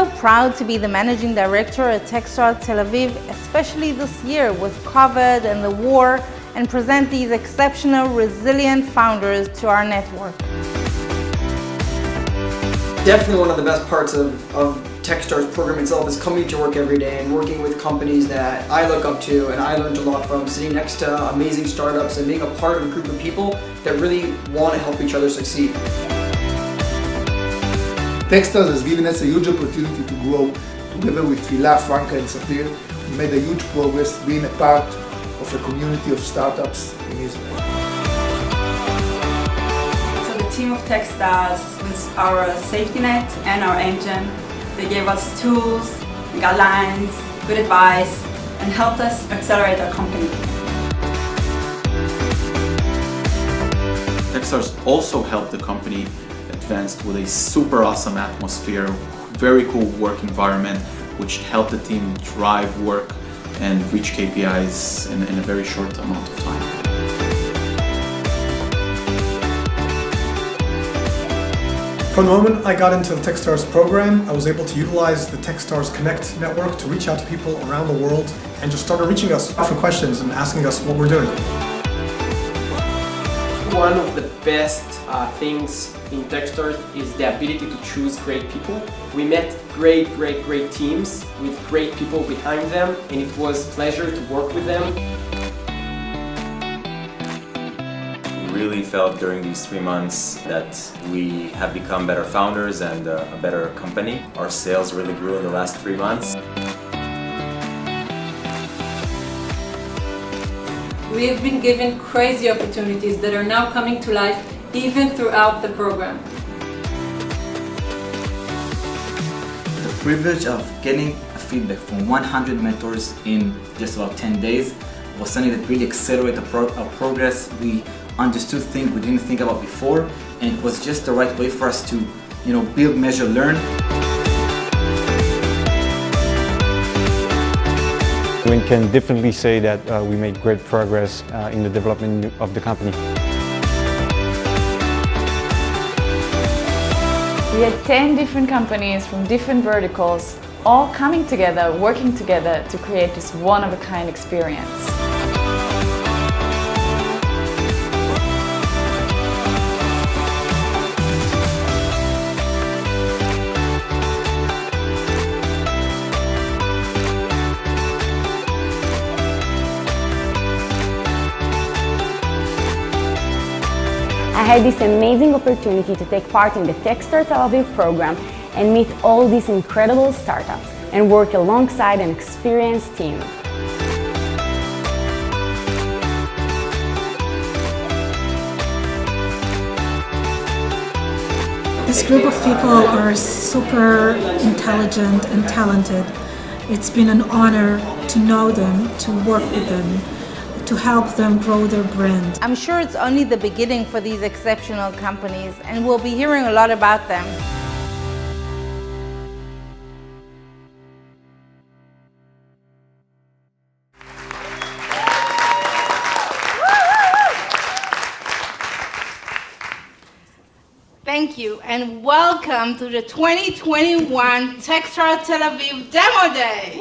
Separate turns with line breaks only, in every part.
so proud to be the Managing Director at Techstars Tel Aviv, especially this year with COVID and the war, and present these exceptional, resilient founders to our network.
Definitely one of the best parts of Techstars program itself is coming to work every day and working with companies that I look up to and I learned a lot from, sitting next to amazing startups and being a part of a group of people that really want to help each other succeed.
Techstars has given us a huge opportunity to grow. Together with Fila, Franca and Sapir, we made a huge progress being a part of a community of startups in Israel.
So the team of Techstars was our safety net and our engine. They gave us tools, guidelines, good advice, and helped us accelerate our company.
Techstars also helped the company advance with a super awesome atmosphere, very cool work environment, which helped the team drive work and reach KPIs in a very short amount of time.
From the moment I got into the Techstars program, I was able to utilize the Techstars Connect network to reach out to people around the world and just started reaching us for questions and asking us what we're doing.
One of the best things in Techstars is the ability to choose great people. We met great teams with great people behind them, and it was a pleasure to work with them.
We really felt during these 3 months that we have become better founders and a better company. Our sales really grew in the last 3 months.
We have been given crazy opportunities that are now coming to life even throughout the program.
The privilege of getting feedback from 100 mentors in just about 10 days was something that really accelerated our progress. We understood things we didn't think about before, and it was just the right way for us to, build, measure, learn.
We can definitely say that we made great progress in the development of the company.
We had 10 different companies from different verticals, all coming together, working together to create this one-of-a-kind experience.
I had this amazing opportunity to take part in the Techstars Tel Aviv program and meet all these incredible startups and work alongside an experienced team.
This group of people are super intelligent and talented. It's been an honor to know them, to work with them, to help them grow their brand.
I'm sure it's only the beginning for these exceptional companies, and we'll be hearing a lot about them. Thank you, and welcome to the 2021 Techstars Tel Aviv Demo Day.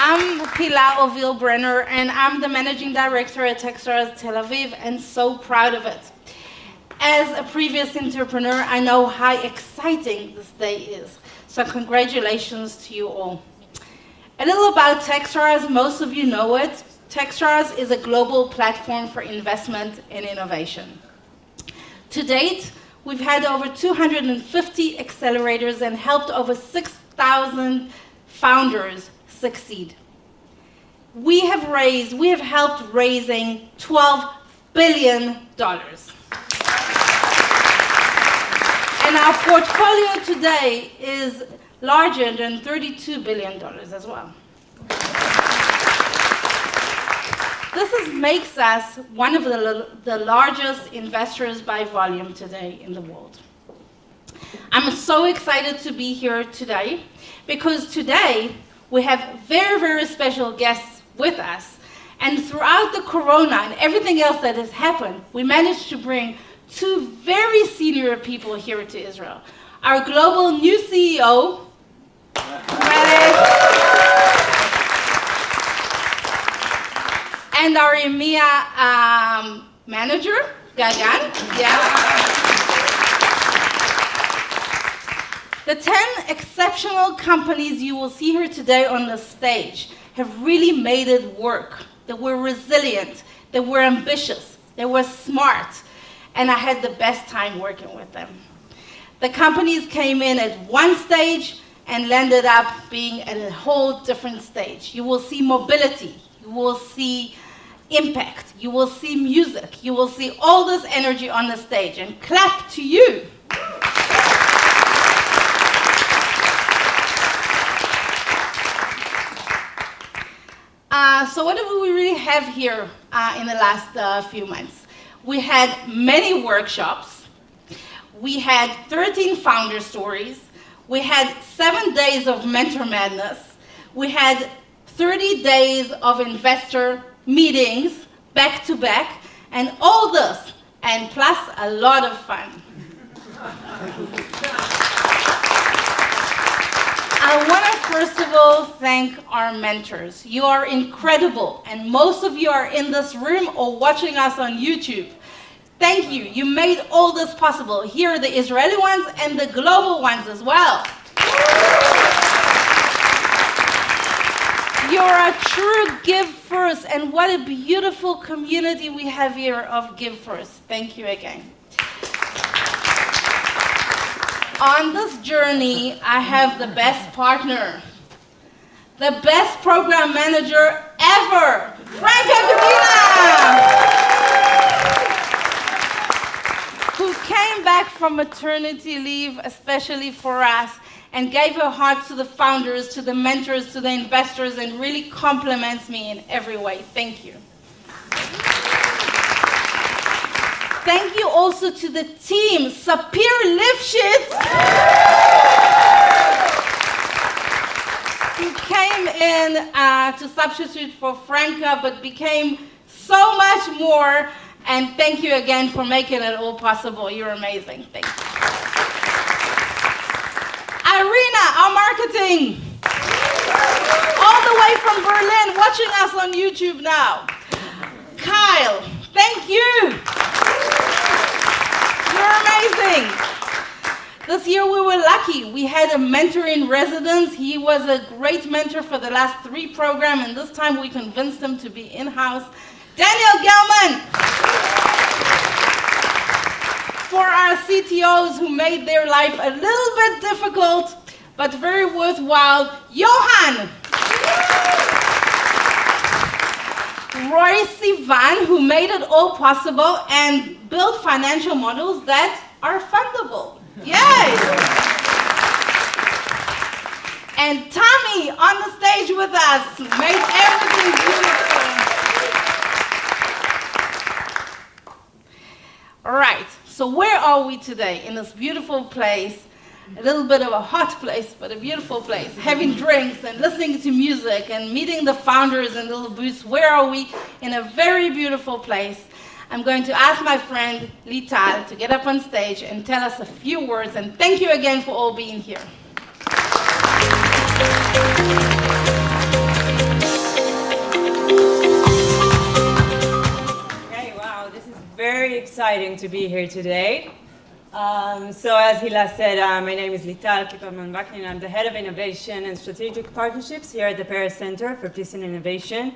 I'm Pilar Ovil-Brenner, and I'm the Managing Director at Techstars Tel Aviv, and so proud of it. As a previous entrepreneur, I know how exciting this day is, so congratulations to you all. A little about Techstars, most of you know it. Techstars is a global platform for investment and innovation. To date, we've had over 250 accelerators and helped over 6,000 founders succeed. We have helped raising $12 billion. And our portfolio today is larger than $32 billion as well. This makes us one of the largest investors by volume today in the world. I'm so excited to be here today because today we have very, very special guests with us. And throughout the corona and everything else that has happened, we managed to bring two very senior people here to Israel. Our global new CEO, and our EMEA manager, Gagan. The 10 exceptional companies you will see here today on the stage have really made it work. They were resilient, they were ambitious, they were smart, and I had the best time working with them. The companies came in at one stage and landed up being at a whole different stage. You will see mobility, you will see impact, you will see music, you will see all this energy on the stage, and clap to you. So what do we really have here in the last few months? We had many workshops. We had 13 founder stories. We had 7 days of mentor madness. We had 30 days of investor meetings back to back, and all this, and plus a lot of fun. I want to first of all thank our mentors. You are incredible, and most of you are in this room or watching us on YouTube. Thank you. You made all this possible. Here are the Israeli ones and the global ones as well. You're a true Give First, and what a beautiful community we have here of Give First. Thank you again. On this journey, I have the best partner, the best program manager ever, Franca Gavina, who came back from maternity leave especially for us and gave her heart to the founders, to the mentors, to the investors, and really compliments me in every way. Thank you. Thank you also to the team, Sapir Lifshitz, who came in to substitute for Franca, but became so much more. And thank you again for making it all possible. You're amazing. Thank you. Irina, our marketing, all the way from Berlin, watching us on YouTube now. Kyle, thank you. You're amazing. This year we were lucky. We had a mentor in residence. He was a great mentor for the last 3 programs, and this time we convinced him to be in-house. Daniel Gelman. For our CTOs who made their life a little bit difficult, but very worthwhile, Johan. Roy Sivan, who made it all possible and built financial models that are fundable. Yay! And Tommy on the stage with us made everything beautiful. All right, so where are we today in this beautiful place? A little bit of a hot place, but a beautiful place. Having drinks and listening to music and meeting the founders in little booths. Where are we? In a very beautiful place. I'm going to ask my friend Lital to get up on stage and tell us a few words. And thank you again for all being here.
Okay, wow, this is very exciting to be here today. So as Hila said, my name is Lital Kipperman-Vaknin. I'm the head of innovation and strategic partnerships here at the Paris Center for Peace and Innovation.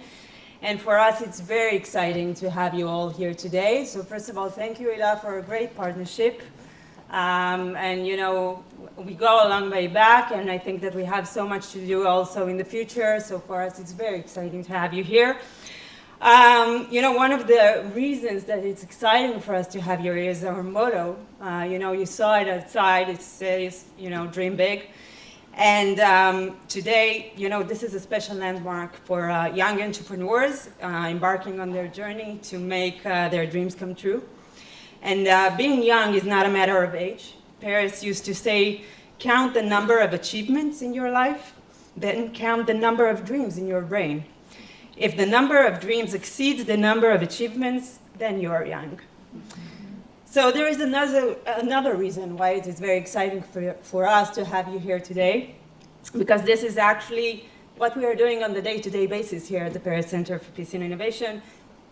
And for us, it's very exciting to have you all here today. So first of all, thank you, Hila, for a great partnership. And you know, we go a long way back, and I think that we have so much to do also in the future. So for us, it's very exciting to have you here. You know, one of the reasons that it's exciting for us to have you here is our motto. You know, you saw it outside. It says, you know, dream big. And today, you know, this is a special landmark for young entrepreneurs embarking on their journey to make their dreams come true. And being young is not a matter of age. Paris used to say, count the number of achievements in your life, then count the number of dreams in your brain. If the number of dreams exceeds the number of achievements, then you are young. So there is another reason why it is very exciting for us to have you here today, because this is actually what we are doing on the day-to-day basis here at the Peres Center for Peace and Innovation.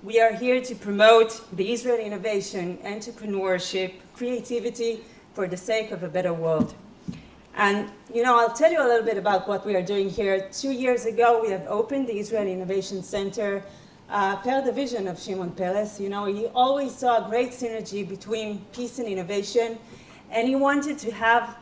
We are here to promote the Israeli innovation, entrepreneurship, creativity for the sake of a better world. And I'll tell you a little bit about what we are doing here. 2 years ago, we have opened the Israeli Innovation Center per the vision of Shimon Peres. He always saw a great synergy between peace and innovation, and he wanted to have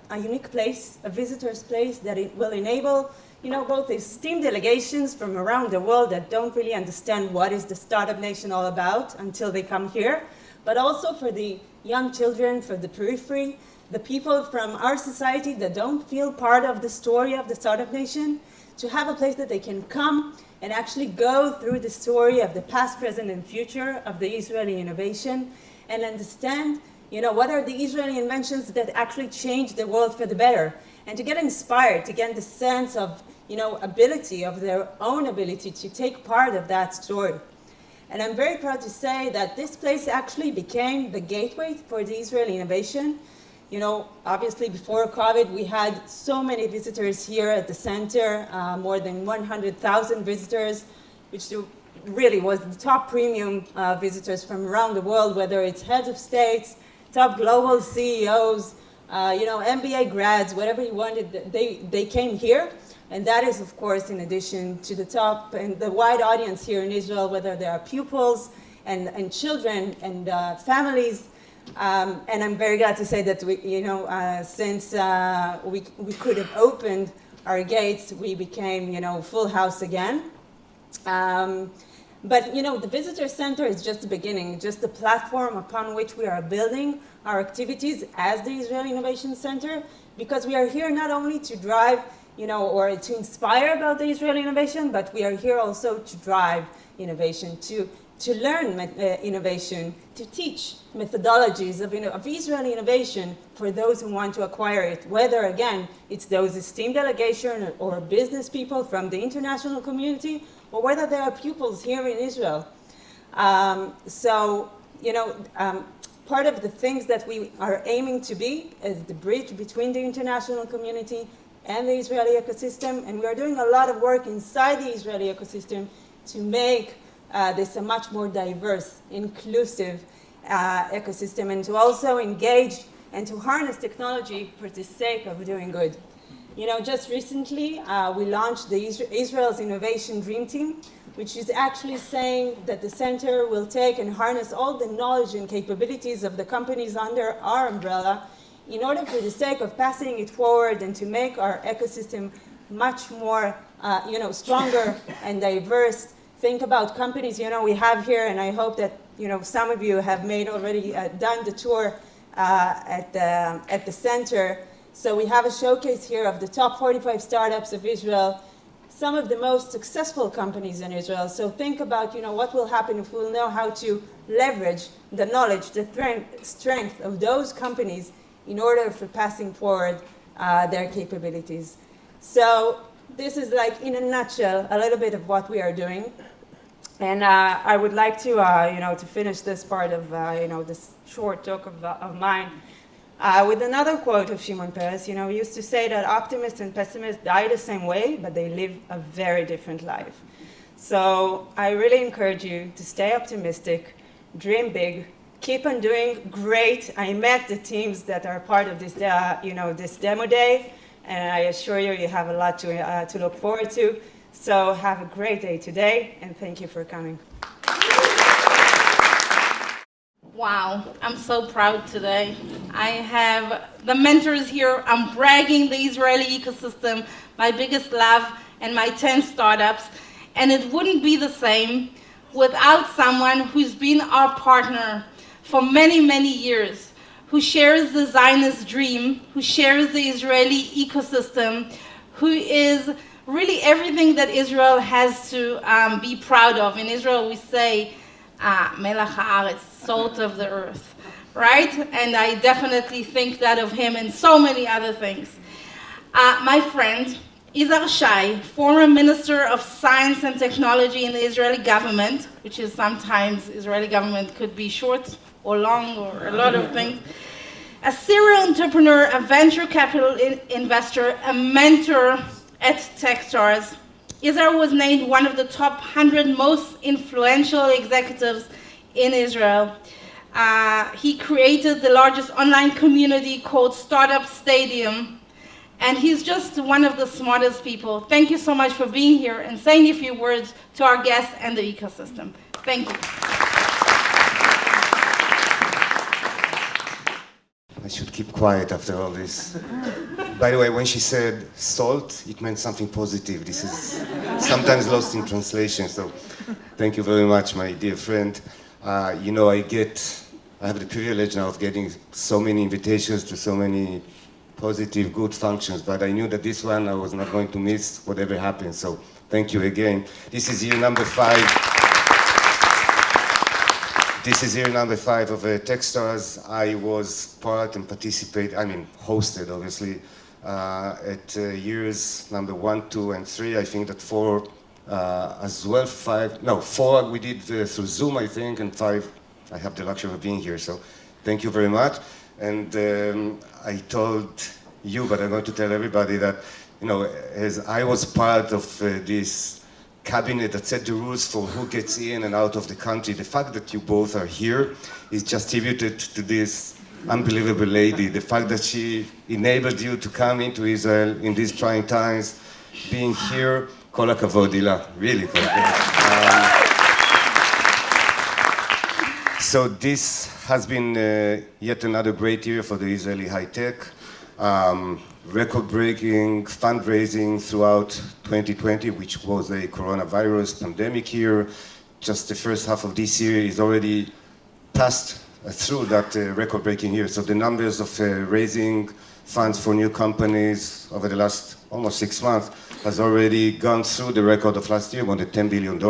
a unique place, a visitor's place that it will enable both esteemed delegations from around the world that don't really understand what is the Startup Nation all about until they come here, but also for the young children, for the periphery, the people from our society that don't feel part of the story of the Startup Nation, to have a place that they can come and actually go through the story of the past, present, and future of the Israeli innovation and understand, what are the Israeli inventions that actually change the world for the better, and to get inspired, to get the sense of, ability, of their own ability to take part of that story. And I'm very proud to say that this place actually became the gateway for the Israeli innovation. Obviously before COVID, we had so many visitors here at the center, more than 100,000 visitors, which really was the top premium visitors from around the world, whether it's heads of states, top global CEOs, MBA grads, whatever you wanted, they came here. And that is, of course, in addition to the top and the wide audience here in Israel, whether they are pupils and children and families. And I'm very glad to say that since we could have opened our gates, we became, full house again. But the visitor center is just the beginning, just the platform upon which we are building our activities as the Israeli Innovation Center, because we are here not only to drive, or to inspire about the Israeli innovation, but we are here also to drive innovation, to learn innovation, to teach methodologies of Israeli innovation for those who want to acquire it, whether, again, it's those esteemed delegation or business people from the international community, or whether they are pupils here in Israel. Part of the things that we are aiming to be is the bridge between the international community and the Israeli ecosystem, and we are doing a lot of work inside the Israeli ecosystem to make this a much more diverse, inclusive ecosystem, and to also engage and to harness technology for the sake of doing good. Just recently, we launched the Israel's Innovation Dream Team, which is actually saying that the center will take and harness all the knowledge and capabilities of the companies under our umbrella in order for the sake of passing it forward and to make our ecosystem much more, stronger and diverse. Think about companies, we have here, and I hope that, some of you have already done the tour at the center. So we have a showcase here of the top 45 startups of Israel, some of the most successful companies in Israel. So think about, what will happen if we'll know how to leverage the knowledge, the strength of those companies in order for passing forward their capabilities. So this is like, in a nutshell, a little bit of what we are doing. And I would like to, to finish this part of, this short talk of mine with another quote of Shimon Peres. He used to say that optimists and pessimists die the same way, but they live a very different life. So I really encourage you to stay optimistic, dream big, keep on doing great. I met the teams that are part of this, this demo day, and I assure you, you have a lot to look forward to. So have a great day today, and thank you for coming.
Wow, I'm so proud today. I have the mentors here. I'm bragging the Israeli ecosystem, my biggest love, and my 10 startups. And it wouldn't be the same without someone who's been our partner for many, many years, who shares the Zionist dream, who shares the Israeli ecosystem, who is really everything that Israel has to be proud of. In Israel, we say, Melach haaretz, salt of the earth, right? And I definitely think that of him and so many other things. My friend, Yizhar Shai, former Minister of Science and Technology in the Israeli government, which is sometimes Israeli government could be short or long or a lot of things. A serial entrepreneur, a venture capital investor, a mentor at Techstars, Israel was named one of the top 100 most influential executives in Israel. He created the largest online community called Startup Stadium, and he's just one of the smartest people. Thank you so much for being here and saying a few words to our guests and the ecosystem. Thank you.
I should keep quiet after all this. By the way, when she said salt, it meant something positive. This is sometimes lost in translation, so thank you very much, my dear friend. You know, I have the privilege now of getting so many invitations to so many positive, good functions, but I knew that this one I was not going to miss whatever happens, so thank you again. This is year number 5. This is year number 5 of Techstars. I was part and hosted obviously, at years number 1, 2, and 3. I think that 4 as well, 4 we did through Zoom, I think, and 5 I have the luxury of being here, so thank you very much. And I told you, but I'm going to tell everybody that, you know, as I was part of this cabinet that set the rules for who gets in and out of the country, the fact that you both are here is just tributed to this unbelievable lady. The fact that she enabled you to come into Israel in these trying times, being here, kol hakavod, Hila, really kol hakavod. So this has been yet another great year for the Israeli high tech. Record-breaking fundraising throughout 2020, which was a coronavirus pandemic year. Just the first half of this year is already passed through that record-breaking year. So the numbers of raising funds for new companies over the last almost 6 months has already gone through the record of last year, more than $10 billion.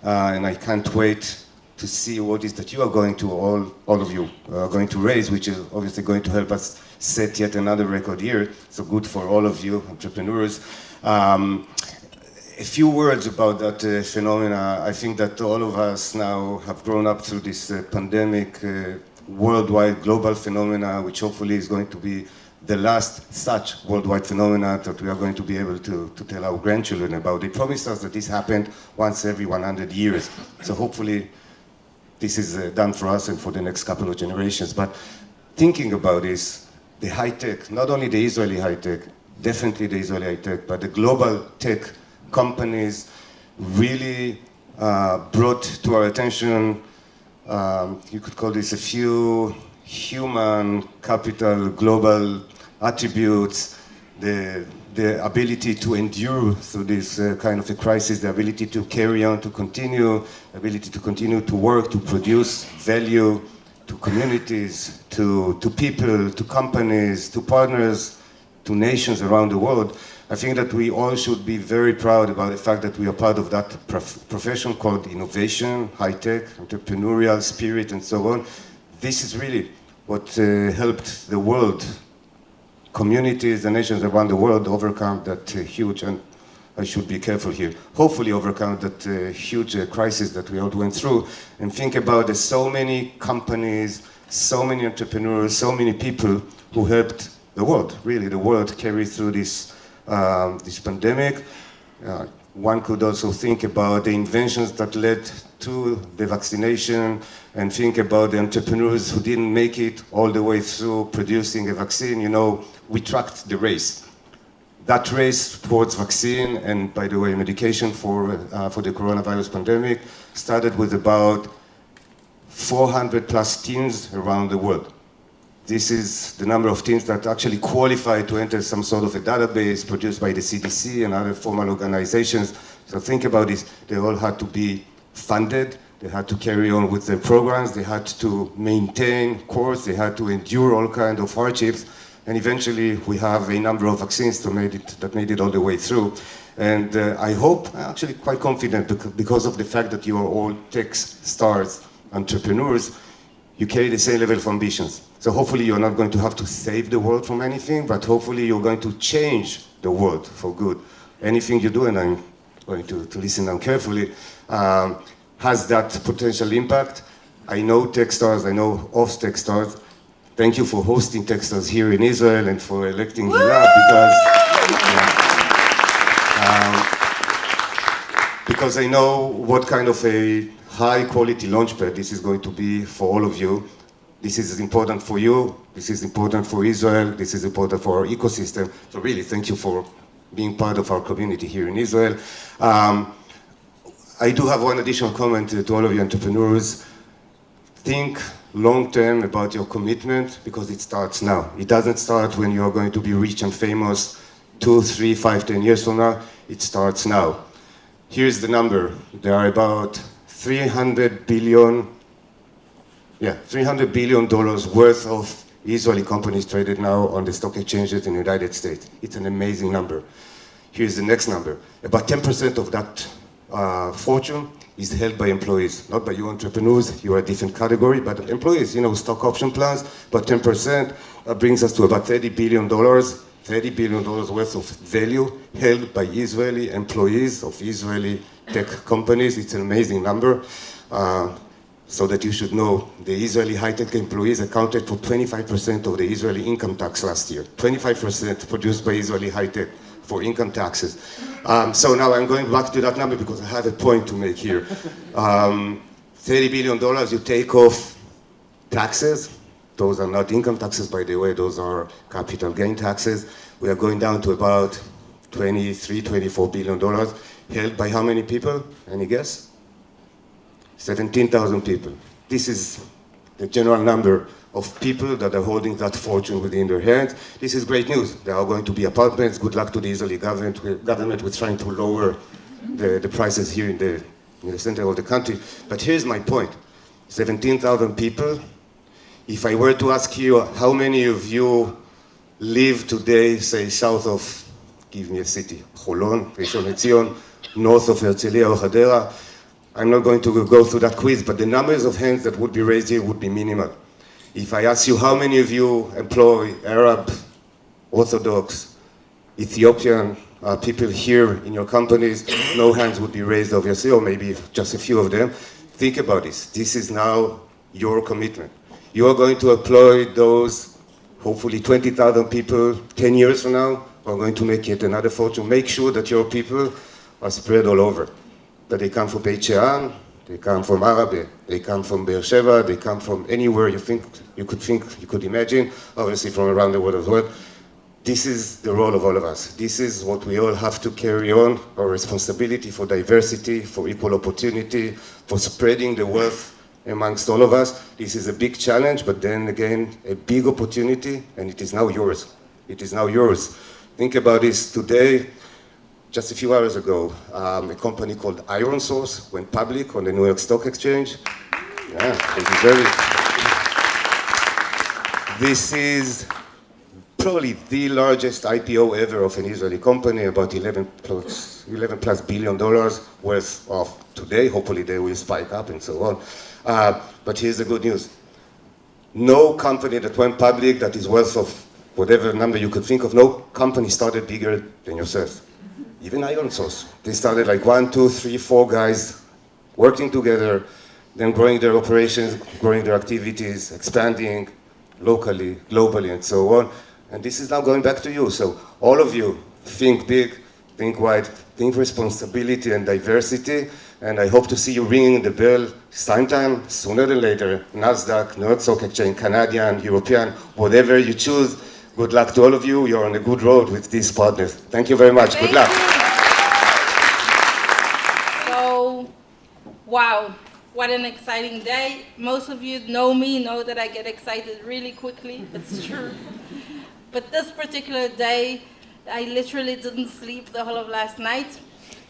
And I can't wait to see what is that you are going to, all of you are going to raise, which is obviously going to help us set yet another record year. So good for all of you entrepreneurs. A few words about that phenomena. I think that all of us now have grown up through this pandemic, worldwide global phenomena, which hopefully is going to be the last such worldwide phenomena that we are going to be able to tell our grandchildren about. They promised us that this happened once every 100 years. So hopefully this is done for us and for the next couple of generations. But thinking about this, the high tech, not only the Israeli high tech, definitely the Israeli high tech, but the global tech companies really brought to our attention, you could call this a few human capital, global attributes, the ability to endure through this kind of a crisis, the ability to carry on, to continue, ability to continue to work, to produce value to communities, to people, to companies, to partners, to nations around the world. I think that we all should be very proud about the fact that we are part of that profession called innovation, high-tech, entrepreneurial spirit, and so on. This is really what helped the world, communities and nations around the world overcome that huge, and I should be careful here, hopefully overcome that huge crisis that we all went through, and think about the so many companies, so many entrepreneurs, so many people who helped the world, really the world carry through this pandemic. One could also think about the inventions that led to the vaccination, and think about the entrepreneurs who didn't make it all the way through producing a vaccine. You know, we tracked the race. That race towards vaccine, and by the way, medication for the coronavirus pandemic, started with about 400 plus teams around the world. This is the number of teams that actually qualify to enter some sort of a database produced by the CDC and other formal organizations. So think about this. They all had to be funded. They had to carry on with their programs. They had to maintain course. They had to endure all kinds of hardships. And eventually, we have a number of vaccines that made it all the way through. And I hope, I'm actually quite confident, because of the fact that you are all tech stars, entrepreneurs, you carry the same level of ambitions. So hopefully you're not going to have to save the world from anything, but hopefully you're going to change the world for good. Anything you do, and I'm going to listen now carefully, has that potential impact. I know Techstars, I know of Techstars. Thank you for hosting Techstars here in Israel and for electing Gilad because I know what kind of a high quality launchpad this is going to be for all of you. This is important for you, this is important for Israel, this is important for our ecosystem. So really, thank you for being part of our community here in Israel. I do have one additional comment to all of you entrepreneurs. Think long-term about your commitment because it starts now. It doesn't start when you're going to be rich and famous 2, 3, 5, 10 years from now. It starts now. Here's the number. There are about $300 billion worth of Israeli companies traded now on the stock exchanges in the United States. It's an amazing number. Here's the next number. About 10% of that fortune is held by employees, not by you entrepreneurs. You are a different category, but employees, stock option plans, but 10% brings us to about $30 billion worth of value held by Israeli employees of Israeli tech companies. It's an amazing number. So that you should know, the Israeli high-tech employees accounted for 25% of the Israeli income tax last year. 25% produced by Israeli high-tech for income taxes. So now I'm going back to that number because I have a point to make here. $30 billion, you take off taxes. Those are not income taxes, by the way, those are capital gain taxes. We are going down to about $23, $24 billion, held by how many people? Any guess? 17,000 people. This is the general number of people that are holding that fortune within their hands. This is great news. There are going to be apartments. Good luck to the Israeli government. We're trying to lower the prices here in the center of the country. But here's my point. 17,000 people. If I were to ask you how many of you live today, say, south of, give me a city, Holon, Rishon LeZion, north of Herzliya or Hadera, I'm not going to go through that quiz, but the numbers of hands that would be raised here would be minimal. If I ask you how many of you employ Arab, Orthodox, Ethiopian people here in your companies, no hands would be raised, obviously, or maybe just a few of them. Think about this. This is now your commitment. You are going to employ those, hopefully 20,000 people 10 years from now, who are going to make it another fortune. Make sure that your people are spread all over. That they come from Beit Shean, they come from Arabe, they come from Be'er Sheva, they come from anywhere you could imagine, obviously from around the world as well. This is the role of all of us. This is what we all have to carry on, our responsibility for diversity, for equal opportunity, for spreading the wealth amongst all of us. This is a big challenge, but then again, a big opportunity, and it is now yours. It is now yours. Think about this today. Just a few hours ago, a company called IronSource went public on the New York Stock Exchange. Yeah, thank you very much. This is probably the largest IPO ever of an Israeli company, about $11 plus billion worth of today. Hopefully they will spike up and so on. But here's the good news. No company that went public that is worth of whatever number you could think of, no company started bigger than yourself. Even IronSource. They started like 1, 2, 3, 4 guys working together, then growing their operations, growing their activities, expanding locally, globally, and so on. And this is now going back to you. So all of you, think big, think wide, think responsibility and diversity. And I hope to see you ringing the bell sometime, sooner than later. NASDAQ, New York Stock Exchange, Canadian, European, whatever you choose. Good luck to all of you. You're on a good road with these partners. Thank you very much. Good luck.
So, wow, what an exciting day. Most of you know me, know that I get excited really quickly. It's true. But this particular day, I literally didn't sleep the whole of last night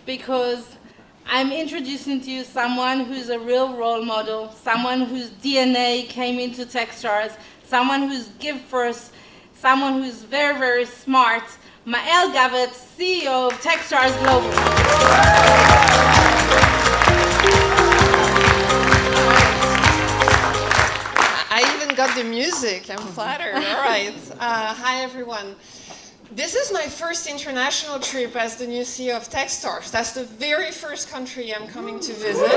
because I'm introducing to you someone who's a real role model, someone whose DNA came into Techstars, someone who's give first, someone who's very, very smart, Mael Gavet, CEO of Techstars Global.
I even got the music. I'm flattered. All right. Hi, everyone. This is my first international trip as the new CEO of Techstars. That's the very first country I'm coming to visit.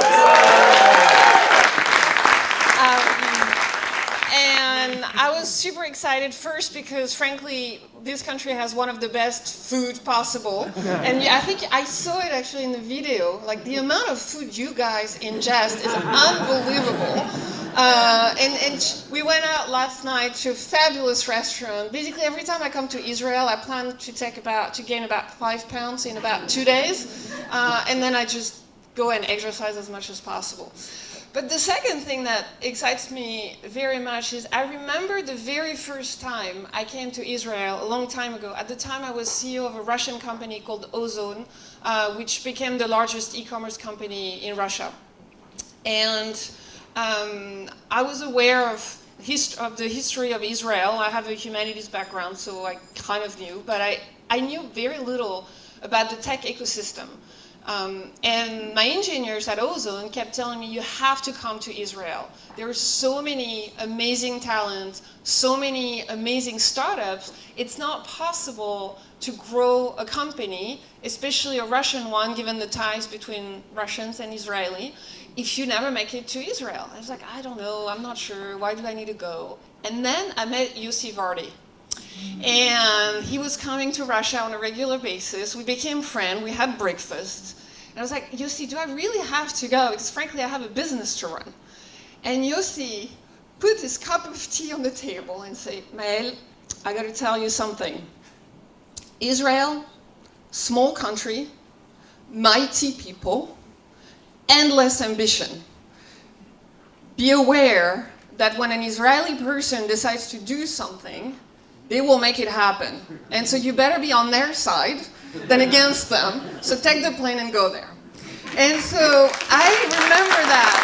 And I was super excited first because, frankly, this country has one of the best food possible. And I think I saw it actually in the video. Like, the amount of food you guys ingest is unbelievable. And we went out last night to a fabulous restaurant. Basically, every time I come to Israel, I plan to gain about 5 pounds in about 2 days. And then I just go and exercise as much as possible. But the second thing that excites me very much is I remember the very first time I came to Israel a long time ago. At the time, I was CEO of a Russian company called Ozone, which became the largest e-commerce company in Russia. And I was aware of the history of Israel. I have a humanities background, so I kind of knew, but I knew very little about the tech ecosystem. And my engineers at Ozone kept telling me, you have to come to Israel. There are so many amazing talents, so many amazing startups. It's not possible to grow a company, especially a Russian one, given the ties between Russians and Israeli, if you never make it to Israel. I was like, I don't know, I'm not sure, why do I need to go? And then I met Yossi Vardi. And he was coming to Russia on a regular basis. We became friends, we had breakfast. And I was like, Yossi, do I really have to go? Because frankly, I have a business to run. And Yossi put his cup of tea on the table and said, Maëlle, I got to tell you something. Israel, small country, mighty people, endless ambition. Be aware that when an Israeli person decides to do something, they will make it happen. And so you better be on their side than against them. So take the plane and go there. And so I remember that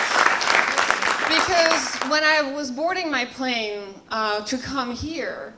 because when I was boarding my plane to come here,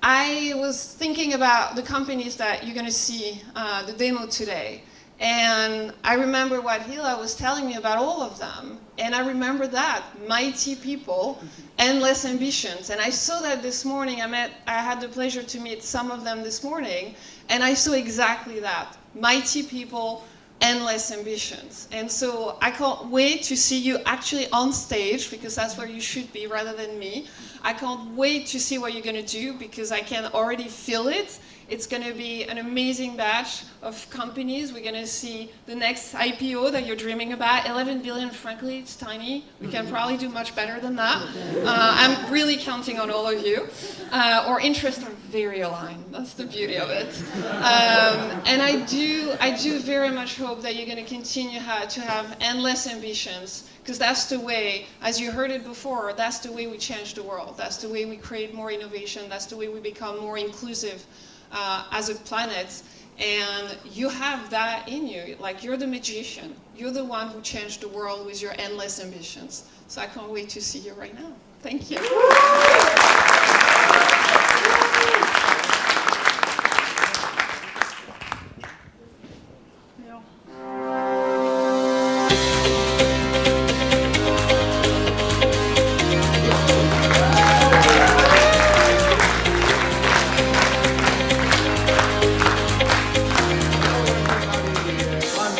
I was thinking about the companies that you're going to see the demo today. And I remember what Hila was telling me about all of them. And I remember that, mighty people, endless ambitions. And I saw that this morning. I had the pleasure to meet some of them this morning. And I saw exactly that, mighty people, endless ambitions. And so I can't wait to see you actually on stage, because that's where you should be rather than me. I can't wait to see what you're going to do, because I can already feel it. It's going to be an amazing batch of companies. We're going to see the next IPO that you're dreaming about. 11 billion, frankly, it's tiny. We can probably do much better than that. I'm really counting on all of you. Our interests are very aligned. That's the beauty of it. And I do very much hope that you're going to continue to have endless ambitions, because that's the way, as you heard it before, that's the way we change the world. That's the way we create more innovation. That's the way we become more inclusive as a planet. And you have that in you. Like, you're the magician. You're the one who changed the world with your endless ambitions. So I can't wait to see you right now. Thank you.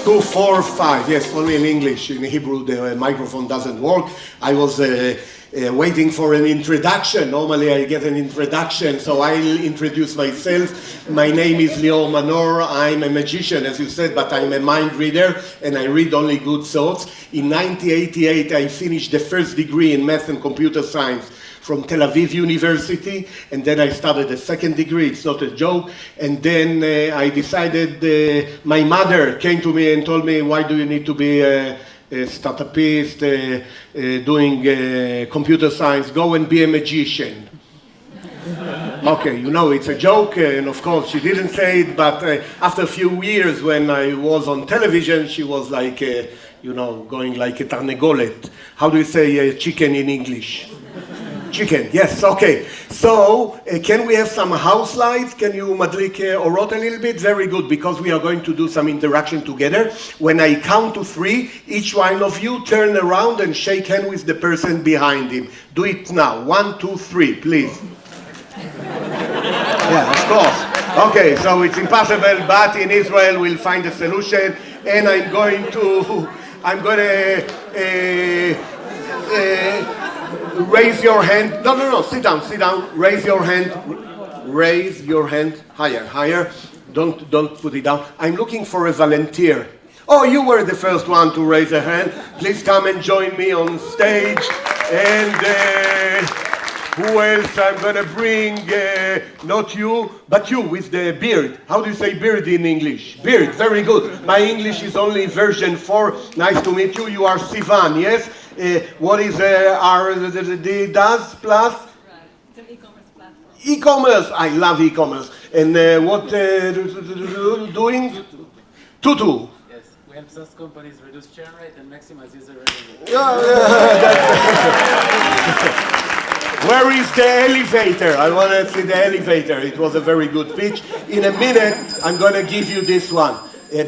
Two, 4, 5. Yes, only in English. In Hebrew, the microphone doesn't work. I was waiting for an introduction. Normally, I get an introduction, so I'll introduce myself. My name is Lior Manor. I'm a magician, as you said, but I'm a mind reader, and I read only good thoughts. In 1988, I finished the first degree in math and computer science from Tel Aviv University, and then I started a second degree. It's not a joke. And then I decided, my mother came to me and told me, why do you need to be a startupist doing computer science? Go and be a magician. Okay, you know, it's a joke, and of course she didn't say it, but after a few years when I was on television, she was like, you know, going like a tarnegolet. How do you say chicken in English? Chicken, yes, okay. So, can we have some house lights? Can you madlik orot a little bit? Very good, because we are going to do some interaction together. When I count to 3, each one of you turn around and shake hand with the person behind him. Do it now. 1, 2, 3, please. Yeah, of course. Okay, so it's impossible, but in Israel we'll find a solution, and I'm going to Raise your hand. No, sit down. Raise your hand. Raise your hand. Higher. Don't put it down. I'm looking for a volunteer. Oh, you were the first one to raise a hand. Please come and join me on stage. And who else I'm gonna bring? Not you, but you with the beard. How do you say beard in English? Beard, very good. My English is only version 4. Nice to meet you. You are Sivan, yes? What is the DAS Plus?
It's an e-commerce platform.
E-commerce, I love e-commerce. And what doing? Tutu.
Yes, we help SaaS companies reduce churn rate and maximize user revenue.
Where is the elevator? I want to see the elevator. It was a very good pitch. In a minute, I'm going to give you this one.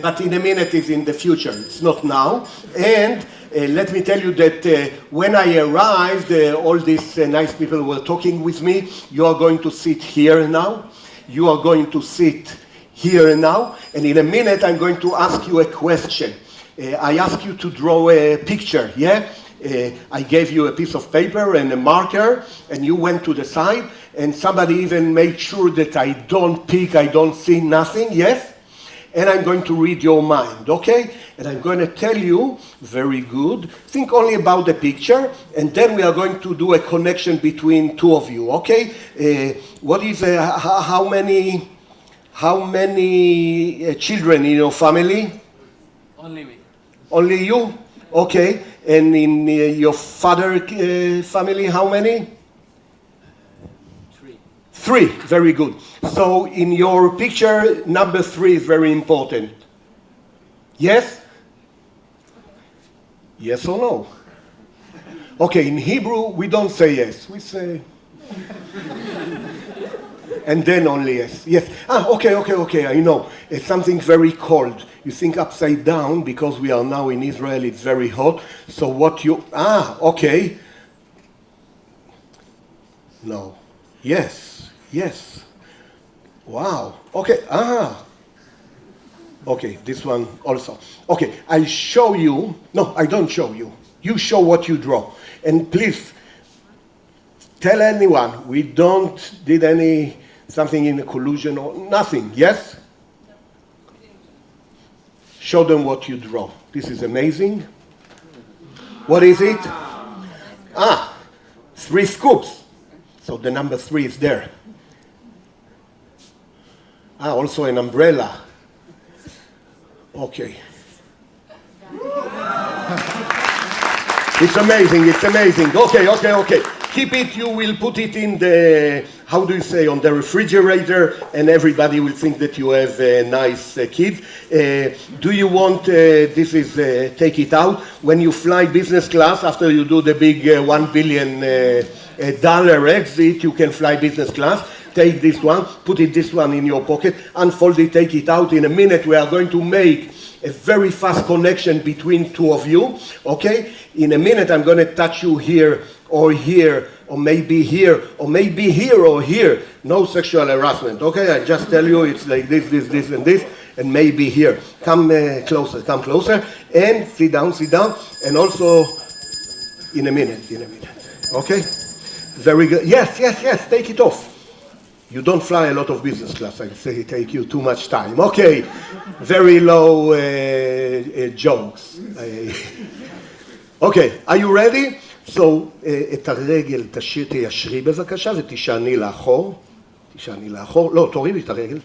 But in a minute is in the future. It's not now. And let me tell you that when I arrived, all these nice people were talking with me. You are going to sit here now. You are going to sit here now. And in a minute, I'm going to ask you a question. I ask you to draw a picture, yeah? I gave you a piece of paper and a marker, and you went to the side, and somebody even made sure that I don't peek, I don't see nothing, yes? And I'm going to read your mind, okay? And I'm going to tell you, very good, think only about the picture, and then we are going to do a connection between two of you, okay? What is, how many children in your family?
Only me.
Only you? Okay. And in your father family, how many? 3, very good. So in your picture, number 3 is very important. Yes? Yes or no? Okay, in Hebrew, we don't say yes. We say... and then only yes. Yes. Okay, I know. It's something very cold. You think upside down, because we are now in Israel, it's very hot. So what you... okay. No. Yes. Wow. Okay. Okay, this one also. Okay, I'll show you. No, I don't show you. You show what you draw. And please, tell anyone, we don't did any... something in a collusion or nothing, yes? Show them what you draw. This is amazing. What is it? 3 scoops. So the number 3 is there. Also an umbrella. Okay. It's amazing. Okay. Keep it, you will put it in the, how do you say, on the refrigerator, and everybody will think that you have nice kids. Do you want, this is, take it out, when you fly business class, after you do the big $1 billion exit, you can fly business class. Take this one, put this one in your pocket, unfold it, take it out. In a minute, we are going to make a very fast connection between two of you, okay? In a minute, I'm going to touch you here, or here, or maybe here, or maybe here, or here. No sexual harassment, okay? I just tell you it's like this, and this, and maybe here. Come closer, and sit down, and also in a minute, okay? Very good. Yes, take it off. You don't fly a lot of business class, I say it take you too much time. Okay, very low jokes. Okay, are you ready? So, את הרגל תיישרי בבקשה ותישעני לאחור. לא, תורידי את הרגל.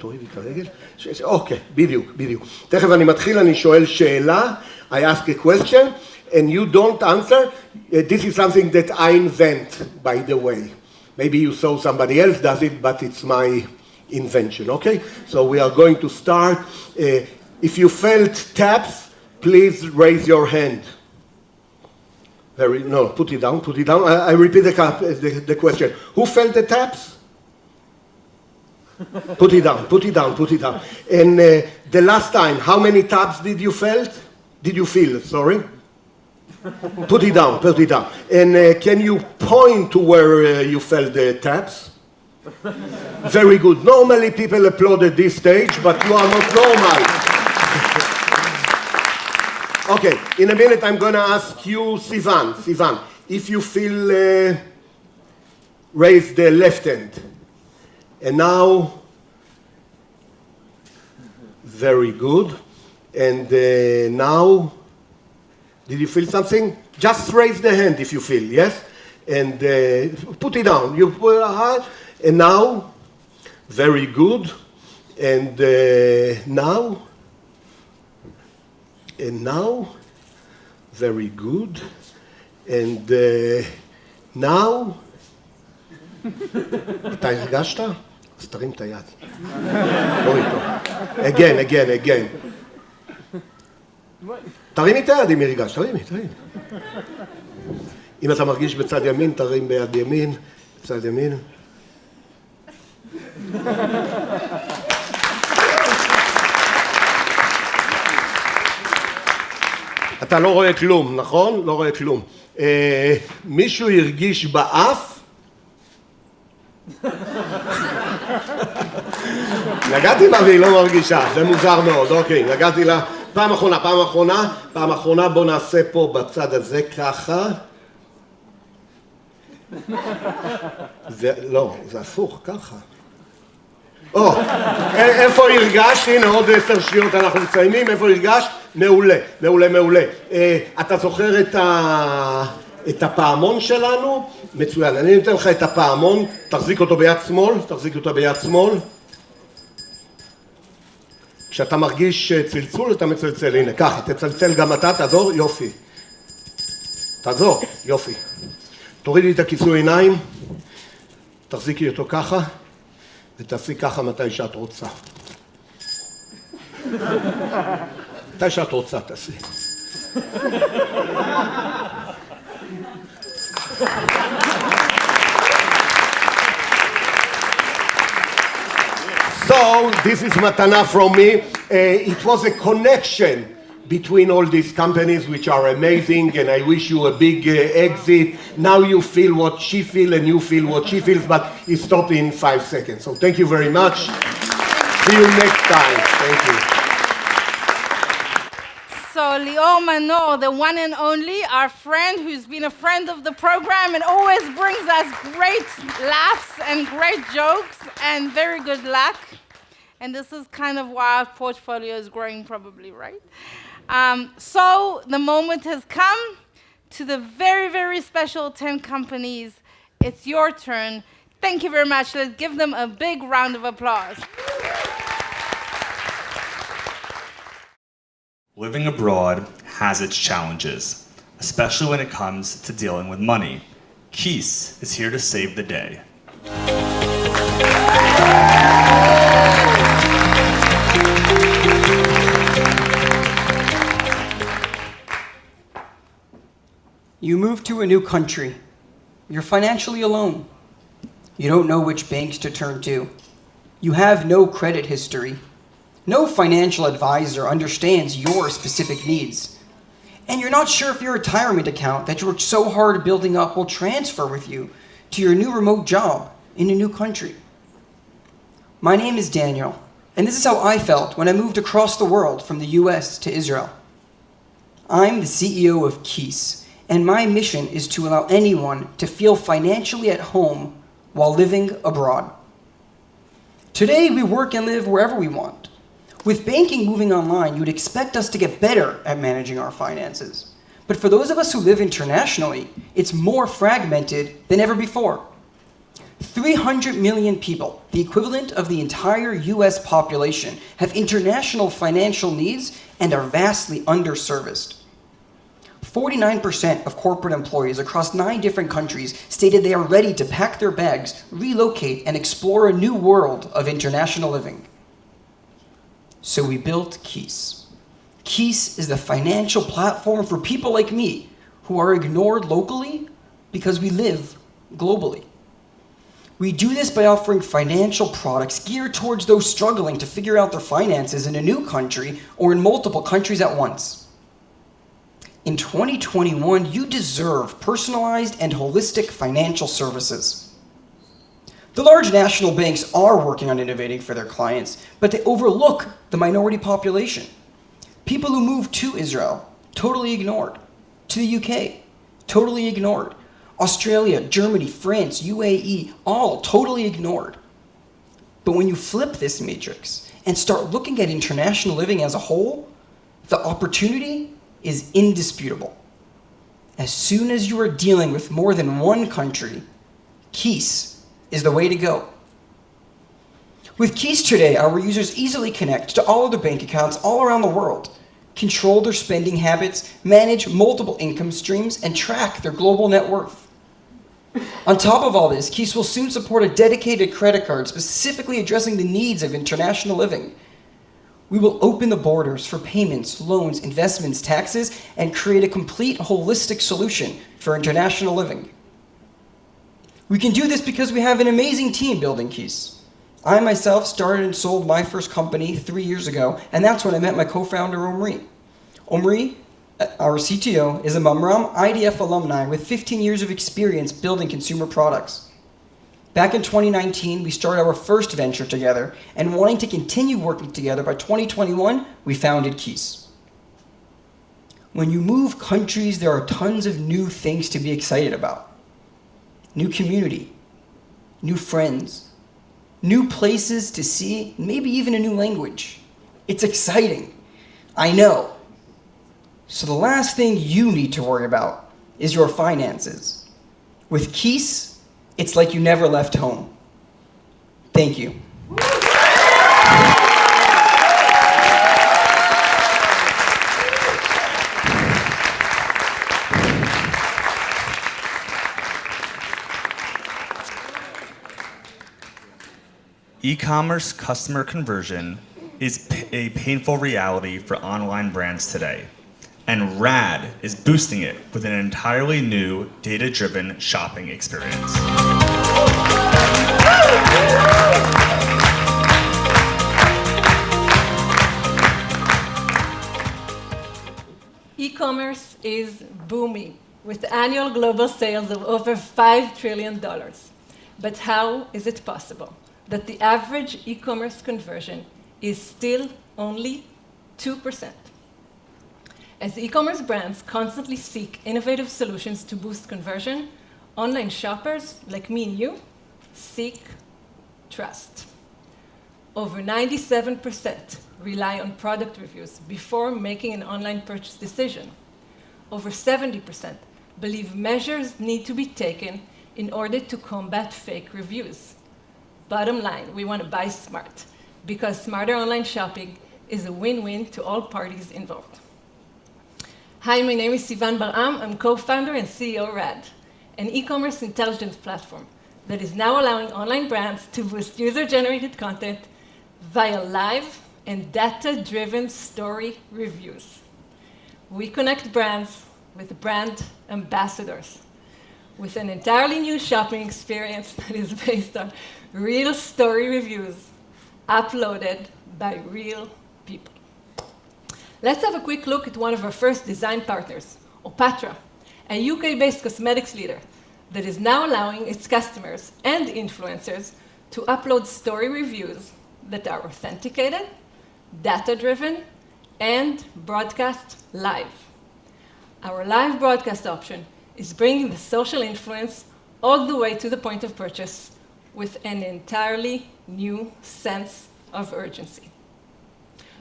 אוקיי, בדיוק. תכף אני מתחיל, אני שואל שאלה. I ask a question, and you don't answer. This is something that I invent, by the way. Maybe you saw somebody else does it, but it's my invention, okay? So we are going to start. If you felt taps, please raise your hand. Put it down. I repeat the question. Who felt the taps? Put it down. And the last time, how many taps did you feel? Put it down. And can you point to where you felt the taps? Very good. Normally people applaud at this stage, but you are not normal. Okay, in a minute I'm going to ask you, Sivan, if you feel raise the left hand. And now, very good. And now, did you feel something? Just raise the hand if you feel, yes? And put it down. You put it hard. And now, very good. And now, very good. And now, אתה הרגשת? אז תרים את היד. again. תרים את היד אם הרגשת, תרים. אם אתה מרגיש בצד ימין, תרים ביד ימין, בצד ימין. אתה לא רואה כלום, נכון? לא רואה כלום. מישהו הרגיש באף? נגעתי בה והיא לא מרגישה, זה מוזר מאוד, אוקיי, נגעתי לה. פעם אחרונה, בוא נעשה פה בצד הזה ככה. לא, זה הפוך, ככה. איפה הרגשת? הנה עוד 10 שניות אנחנו מסיימים, איפה הרגשת? מעולה. אתה זוכר את הפעמון שלנו? מצוין, אני אתן לך את הפעמון, תחזיק אותו ביד שמאל. כשאתה מרגיש צלצול, אתה מצלצל, הנה, ככה, תצלצל גם אתה, תעזור, יופי. תורידי את הכיסוי עיניים, תחזיקי אותו ככה, ותעשי ככה מתי שאת רוצה. מתי שאת רוצה, תעשי. So, this is matana from me. It was a connection between all these companies which are amazing, and I wish you a big exit. Now you feel what she feels and you feel what she feels, but it stopped in 5 seconds. So thank you very much. See you next time. Thank you.
So Lior Manor, the one and only, our friend who's been a friend of the program and always brings us great laughs and great jokes and very good luck. And this is kind of why our portfolio is growing probably, right? So the moment has come to the very, very special 10 companies. It's your turn. Thank you very much. Let's give them a big round of applause.
Living abroad has its challenges, especially when it comes to dealing with money. Keys is here to save the day.
You move to a new country. You're financially alone. You don't know which banks to turn to. You have no credit history. No financial advisor understands your specific needs. And you're not sure if your retirement account that you worked so hard building up will transfer with you to your new remote job in a new country. My name is Daniel, and this is how I felt when I moved across the world from the US to Israel. I'm the CEO of Keys, and my mission is to allow anyone to feel financially at home while living abroad. Today, we work and live wherever we want. With banking moving online, you would expect us to get better at managing our finances. But for those of us who live internationally, it's more fragmented than ever before. 300 million people, the equivalent of the entire US population, have international financial needs and are vastly underserviced. 49% of corporate employees across 9 different countries stated they are ready to pack their bags, relocate, and explore a new world of international living. So we built Keys. Keys is the financial platform for people like me who are ignored locally because we live globally. We do this by offering financial products geared towards those struggling to figure out their finances in a new country or in multiple countries at once. In 2021, you deserve personalized and holistic financial services. The large national banks are working on innovating for their clients, but they overlook the minority population. People who move to Israel, totally ignored. To the UK, totally ignored. Australia, Germany, France, UAE, all totally ignored. But when you flip this matrix and start looking at international living as a whole, the opportunity is indisputable. As soon as you are dealing with more than one country, Keys is the way to go. With Keys today, our users easily connect to all of their bank accounts all around the world, control their spending habits, manage multiple income streams, and track their global net worth. On top of all this, Keys will soon support a dedicated credit card specifically addressing the needs of international living. We will open the borders for payments, loans, investments, taxes, and create a complete holistic solution for international living. We can do this because we have an amazing team building Keys. I myself started and sold my first company 3 years ago, and that's when I met my co-founder, Omri. Omri, our CTO, is a Mamram IDF alumni with 15 years of experience building consumer products. Back in 2019, we started our first venture together, and wanting to continue working together, by 2021, we founded Keys. When you move countries, there are tons of new things to be excited about. New community, new friends, new places to see, maybe even a new language. It's exciting, I know. So the last thing you need to worry about is your finances. With Keys, it's like you never left home. Thank you.
E-commerce customer conversion is a painful reality for online brands today, and RAD is boosting it with an entirely new data-driven shopping experience.
E-commerce is booming with annual global sales of over $5 trillion. But how is it possible that the average e-commerce conversion is still only 2%? As e-commerce brands constantly seek innovative solutions to boost conversion, online shoppers like me and you seek trust. Over 97% rely on product reviews before making an online purchase decision. Over 70% believe measures need to be taken in order to combat fake reviews. Bottom line, we want to buy smart, because smarter online shopping is a win-win to all parties involved. Hi, my name is Sivan Bar-Am. I'm co-founder and CEO of RAD, an e-commerce intelligence platform that is now allowing online brands to boost user-generated content via live and data-driven story reviews. We connect brands with brand ambassadors with an entirely new shopping experience that is based on real story reviews uploaded by real people. Let's have a quick look at one of our first design partners, Opatra, a UK-based cosmetics leader that is now allowing its customers and influencers to upload story reviews that are authenticated, data-driven, and broadcast live. Our live broadcast option is bringing the social influence all the way to the point of purchase with an entirely new sense of urgency.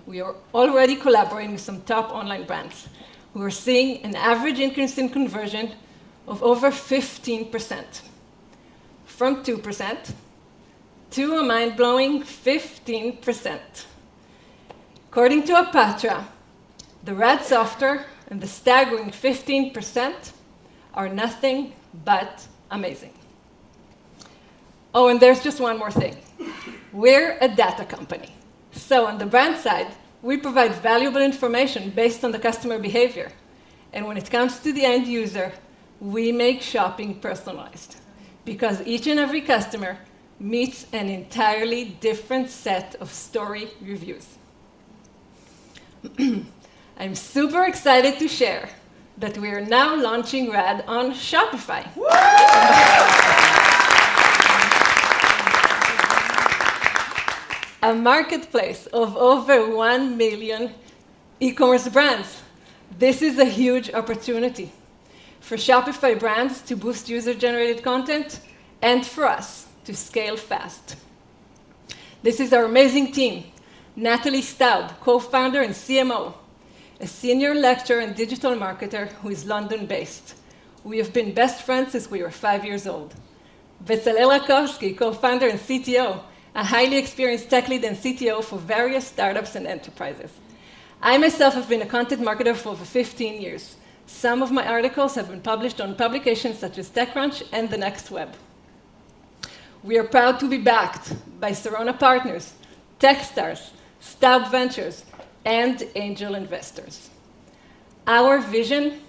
We are already collaborating with some top online brands who are seeing an average increase in conversion of over 15%, from 2% to a mind-blowing 15%. According to Opatra, the RAD software and the staggering 15% are nothing but amazing. Oh, and there's just one more thing. We're a data company. So on the brand side, we provide valuable information based on the customer behavior. And when it comes to the end user, we make shopping personalized, because each and every customer meets an entirely different set of story reviews. I'm super excited to share that we are now launching RAD on Shopify. A marketplace of over 1 million e-commerce brands. This is a huge opportunity. for Shopify brands to boost user-generated content, and for us to scale fast. This is our amazing team. Natalie Staub, co-founder and CMO, a senior lecturer and digital marketer who is London-based. We have been best friends since we were 5 years old. Bezalel Rakowski, co-founder and CTO, a highly experienced tech lead and CTO for various startups and enterprises. I myself have been a content marketer for over 15 years. Some of my articles have been published on publications such as TechCrunch and The Next Web. We are proud to be backed by Sirona Partners, Techstars, Staub Ventures, and angel investors. Our vision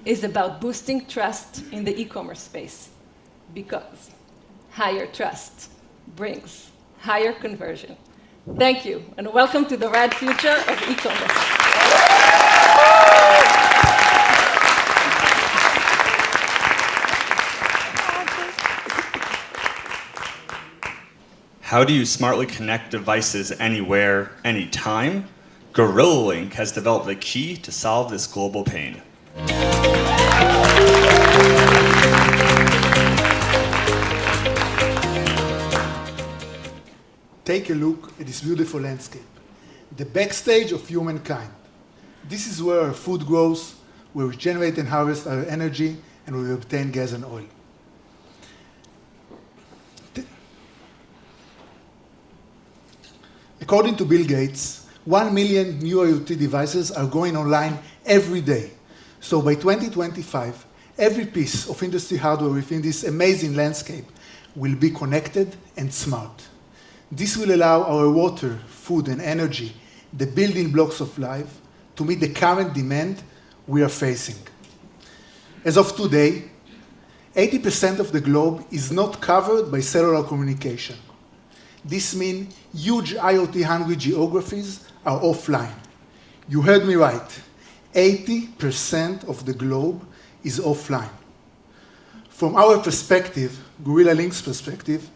is about boosting trust in the e-commerce space, because higher trust brings higher conversion. Thank you, and welcome to the rad future of e-commerce.
How do you smartly connect devices anywhere, anytime? Gorilla Link has developed the key to solve this global pain.
Take a look at this beautiful landscape, the backstage of humankind. This is where our food grows, where we generate and harvest our energy, and where we obtain gas and oil. According to Bill Gates, 1 million new IoT devices are going online every day. So by 2025, every piece of industry hardware within this amazing landscape will be connected and smart. This will allow our water, food, and energy, the building blocks of life, to meet the current demand we are facing. As of today, 80% of the globe is not covered by cellular communication. This means huge IoT-hungry geographies are offline. You heard me right. 80% of the globe is offline. From our perspective, Gorilla Link's perspective,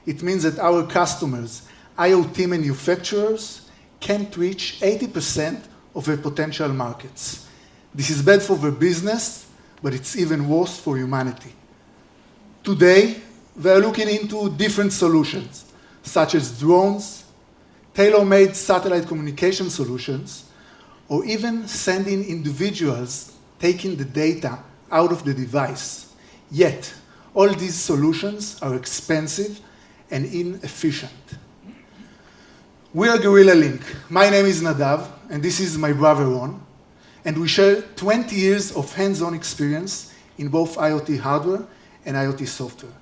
it means that our customers, IoT manufacturers, can't reach 80% of their potential markets. This is bad for their business, but it's even worse for humanity. Today, they are looking into different solutions, such as drones, tailor-made satellite communication solutions, or even sending individuals taking the data out of the device. Yet, all these solutions are expensive and inefficient. We are Gorilla Link. My name is Nadav, and this is my brother Ron, and we share 20 years of hands-on experience in both IoT hardware and IoT software.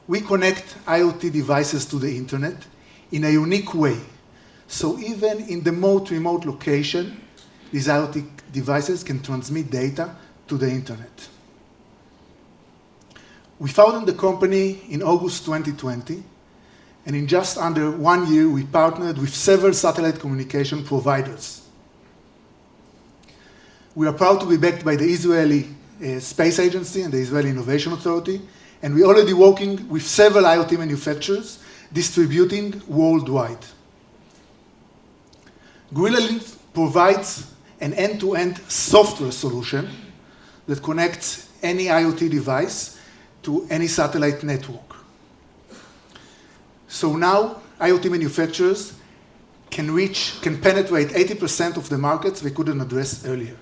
We connect IoT devices to the internet in a unique way. So even in the most remote location, these IoT devices can transmit data to the internet. We founded the company in August 2020, and in just under 1 year, we partnered with several satellite communication providers. We are proud to be backed by the Israeli Space Agency and the Israeli Innovation Authority, and we're already working with several IoT manufacturers distributing worldwide. Gorilla Link provides an end-to-end software solution that connects any IoT device to any satellite network. So now IoT manufacturers can penetrate 80% of the markets they couldn't address earlier.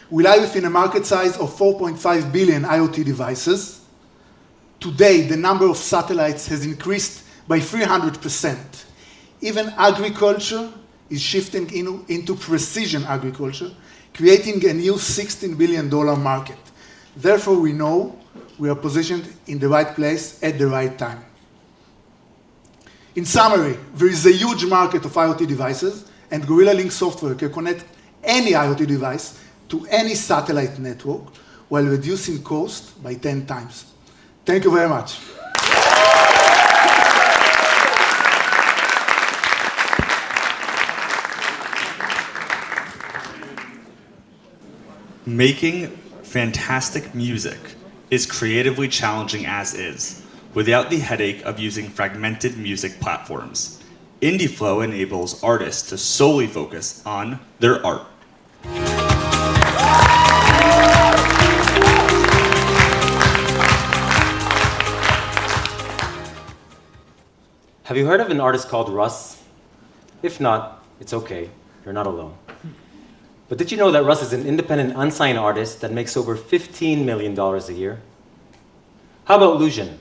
We lie within a market size of 4.5 billion IoT devices. Today, the number of satellites has increased by 300%. Even agriculture is shifting into precision agriculture, creating a new $16 billion market. Therefore, we know we are positioned in the right place at the right time. In summary, there is a huge market of IoT devices, and Gorilla Link software can connect any IoT device to any satellite network while reducing cost by 10 times. Thank you very much.
Making fantastic music is creatively challenging as is, without the headache of using fragmented music platforms. IndieFlow enables artists to solely focus on their art.
Have you heard of an artist called Russ? If not, it's okay. You're not alone. But did you know that Russ is an independent, unsigned artist that makes over $15 million a year? How about Lucian?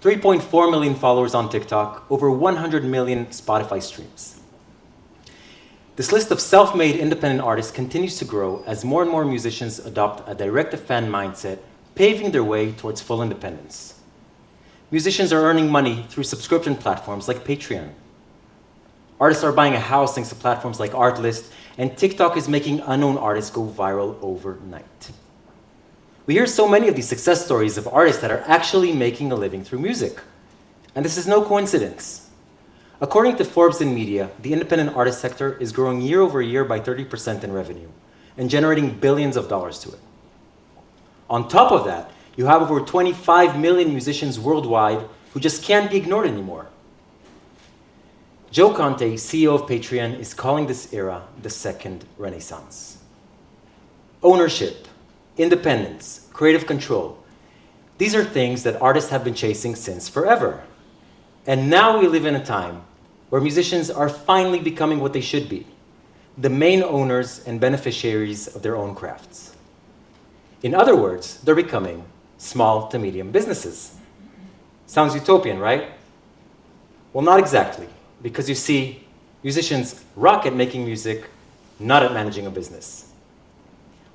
3.4 million followers on TikTok, over 100 million Spotify streams. This list of self-made independent artists continues to grow as more and more musicians adopt a direct-to-fan mindset, paving their way towards full independence. Musicians are earning money through subscription platforms like Patreon. Artists are buying a house thanks to platforms like Artlist, and TikTok is making unknown artists go viral overnight. We hear so many of these success stories of artists that are actually making a living through music. And this is no coincidence. According to Forbes and Media, the independent artist sector is growing year over year by 30% in revenue and generating billions of dollars to it. On top of that, you have over 25 million musicians worldwide who just can't be ignored anymore. Joe Conte, CEO of Patreon, is calling this era the second renaissance. Ownership, independence, creative control. These are things that artists have been chasing since forever. And now we live in a time where musicians are finally becoming what they should be, the main owners and beneficiaries of their own crafts. In other words, they're becoming small to medium businesses. Sounds utopian, right? Well, not exactly, because you see, musicians rock at making music, not at managing a business.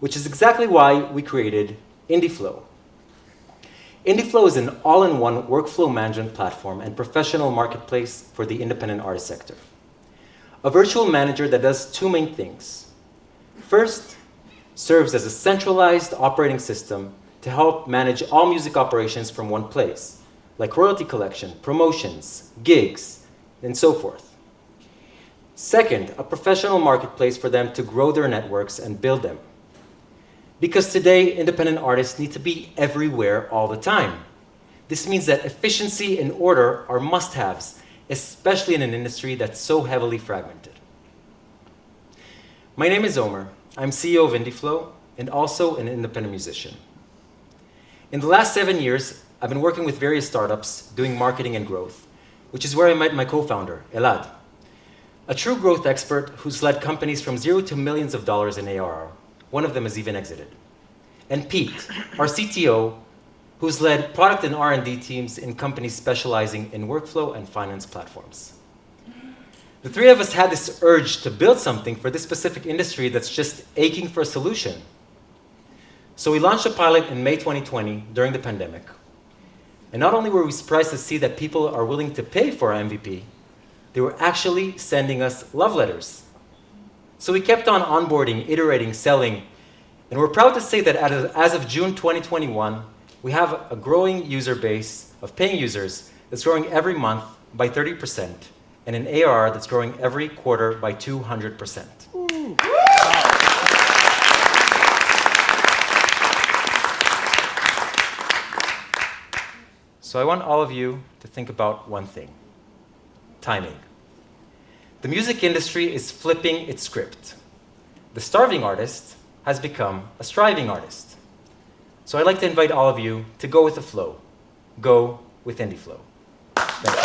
Which is exactly why we created IndieFlow. IndieFlow is an all-in-one workflow management platform and professional marketplace for the independent artist sector. A virtual manager that does two main things. First, serves as a centralized operating system to help manage all music operations from one place, like royalty collection, promotions, gigs, and so forth. Second, a professional marketplace for them to grow their networks and build them. Because today, independent artists need to be everywhere all the time. This means that efficiency and order are must-haves, especially in an industry that's so heavily fragmented. My name is Omer. I'm CEO of IndieFlow and also an independent musician. In the last 7 years, I've been working with various startups doing marketing and growth, which is where I met my co-founder, Elad, a true growth expert who's led companies from zero to millions of dollars in ARR. One of them has even exited. And Pete, our CTO, who's led product and R&D teams in companies specializing in workflow and finance platforms. The three of us had this urge to build something for this specific industry that's just aching for a solution. So we launched a pilot in May 2020 during the pandemic. And not only were we surprised to see that people are willing to pay for our MVP, they were actually sending us love letters. So we kept on onboarding, iterating, selling, and we're proud to say that as of June 2021, we have a growing user base of paying users that's growing every month by 30%, and an ARR that's growing every quarter by 200%. So I want all of you to think about one thing: timing. The music industry is flipping its script. The starving artist has become a striving artist. So I'd like to invite all of you to go with the flow. Go with IndieFlow. Thank you.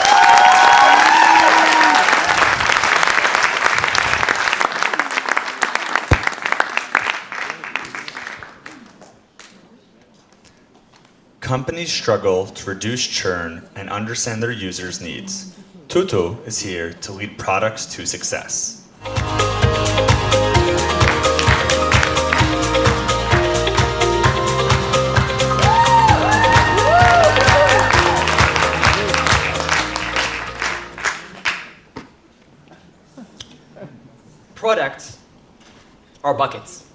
Companies struggle to reduce churn and understand their users' needs. Tutu is here to lead products to success.
Products are buckets.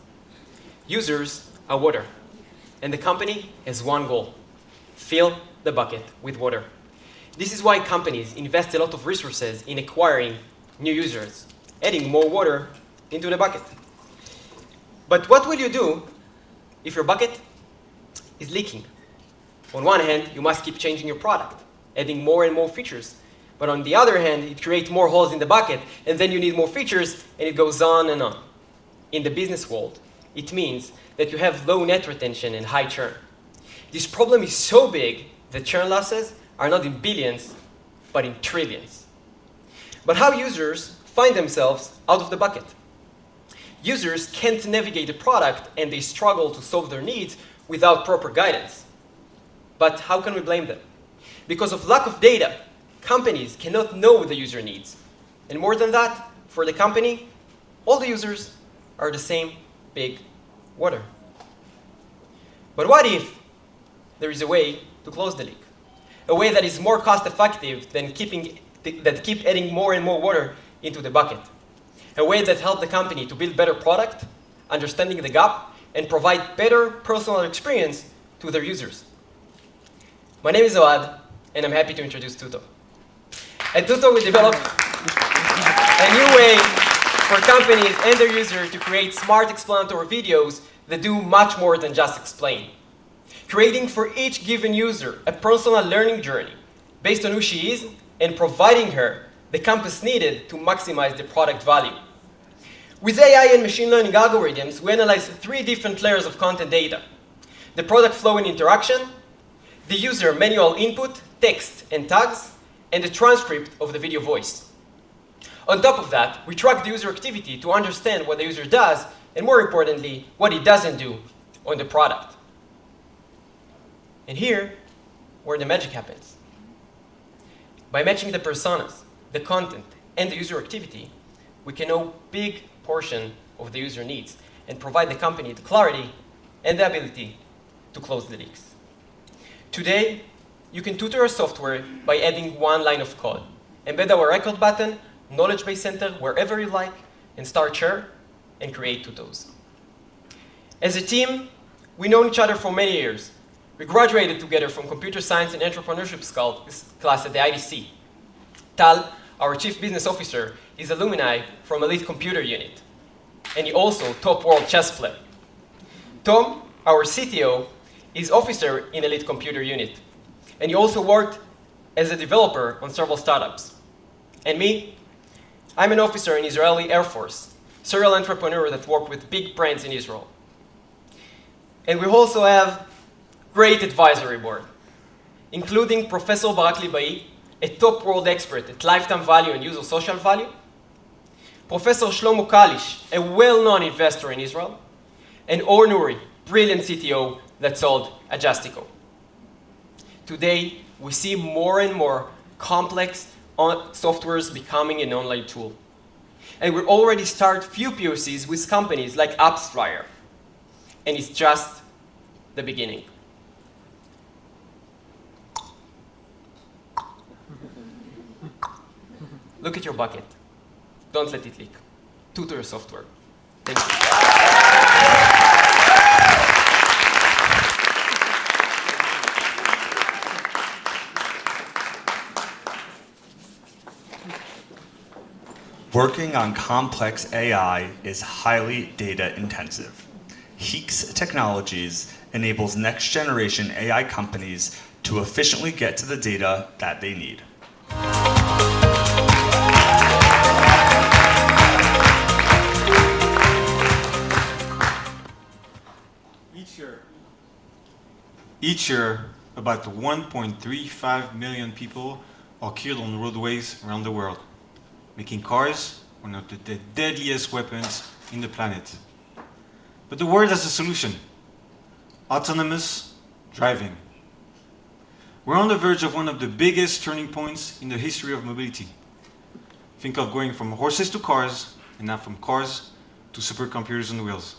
Users are water. And the company has one goal: fill the bucket with water. This is why companies invest a lot of resources in acquiring new users, adding more water into the bucket. But what will you do if your bucket is leaking? On one hand, you must keep changing your product, adding more and more features. But on the other hand, it creates more holes in the bucket, and then you need more features, and it goes on and on. In the business world, it means that you have low net retention and high churn. This problem is so big that churn losses are not in billions, but in trillions.
but how users find themselves out of the bucket. Users can't navigate the product and they struggle to solve their needs without proper guidance. But how can we blame them? Because of lack of data, companies cannot know what the user needs. And more than that, for the company, all the users are the same big water. But what if there is a way to close the leak? A way that is more cost effective than keep adding more and more water into the bucket. A way that helps the company to build better product, understanding the gap, and provide better personal experience to their users. My name is Oad, and I'm happy to introduce Tuto. At Tuto, we developed a new way for companies and their users to create smart explanatory videos that do much more than just explain. Creating for each given user a personal learning journey based on who she is and providing her the compass needed to maximize the product value. With AI and machine learning algorithms, we analyze 3 different layers of content data: the product flow and interaction, the user manual input, text and tags, and the transcript of the video voice. On top of that, we track the user activity to understand what the user does, and more importantly, what he doesn't do on the product. And here, where the magic happens. By matching the personas, the content, and the user activity, we can know a big portion of the user needs and provide the company the clarity and the ability to close the leaks. Today, you can tutor our software by adding 1 line of code. Embed our record button, knowledge base center, wherever you like, and start share and create tutos. As a team, we know each other for many years. We graduated together from computer science and entrepreneurship class at the IDC. Tal, our chief business officer, is alumni from Elite Computer Unit, and he also top world chess player. Tom, our CTO, is officer in Elite Computer Unit, and he also worked as a developer on several startups. And me, I'm an officer in Israeli Air Force, serial entrepreneur that worked with big brands in Israel. And we also have great advisory board, including Professor Barak Libai, a top world expert at lifetime value and user social value, Professor Shlomo Kalish, a well-known investor in Israel, and Or Nuri, brilliant CTO that sold Adjustico. Today, we see more and more complex softwares becoming an online tool. And we already start few POCs with companies like AppsFlyer. And it's just the beginning. Look at your bucket. Don't let it leak. Tutor your software. Thank you.
Working on complex AI is highly data intensive. Heeks Technologies enables next generation AI companies to efficiently get to the data that they need.
Each year, about 1.35 million people are killed on roadways around the world, making cars one of the deadliest weapons in the planet. But the world has a solution: autonomous driving. We're on the verge of one of the biggest turning points in the history of mobility. Think of going from horses to cars, and now from cars to supercomputers on wheels.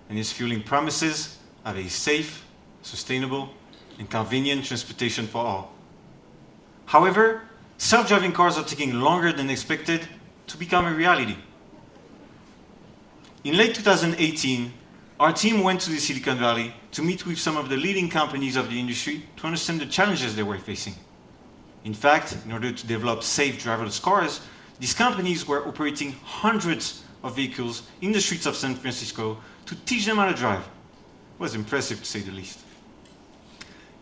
And it's fueling promises of a safe, sustainable, and convenient transportation for all. However, self-driving cars are taking longer than expected to become a reality. In late 2018, our team went to the Silicon Valley to meet with some of the leading companies of the industry to understand the challenges they were facing. In fact, in order to develop safe driverless cars, these companies were operating hundreds of vehicles in the streets of San Francisco to teach them how to drive. It was impressive, to say the least.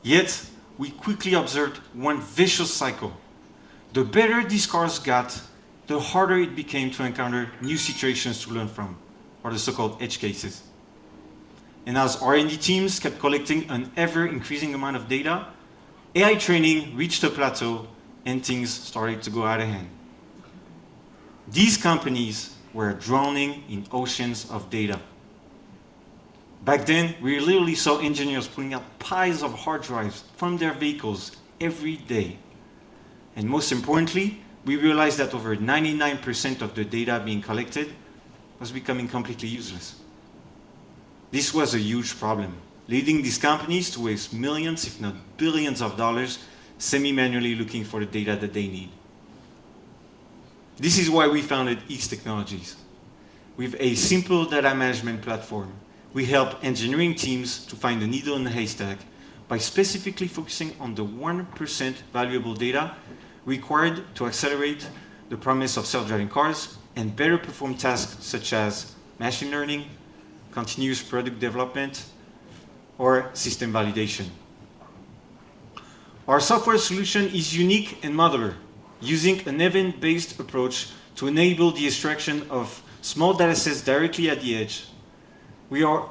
Yet, we quickly observed one vicious cycle. The better these cars got, the harder it became to encounter new situations to learn from, or the so-called edge cases. And as R&D teams kept collecting an ever-increasing amount of data, AI training reached a plateau and things started to go out of hand. These companies were drowning in oceans of data. Back then, we literally saw engineers pulling out piles of hard drives from their vehicles every day. And most importantly, we realized that over 99% of the data being collected was becoming completely useless. This was a huge problem, leading these companies to waste millions, if not billions of dollars, semi-manually looking for the data that they need. This is why we founded X Technologies. With a simple data management platform, we help engineering teams to find the needle in the haystack by specifically focusing on the 1% valuable data required to accelerate the promise of self-driving cars and better perform tasks such as machine learning, continuous product development, or system validation. Our software solution is unique and modular, using an event-based approach to enable the extraction of small datasets directly at the edge. We are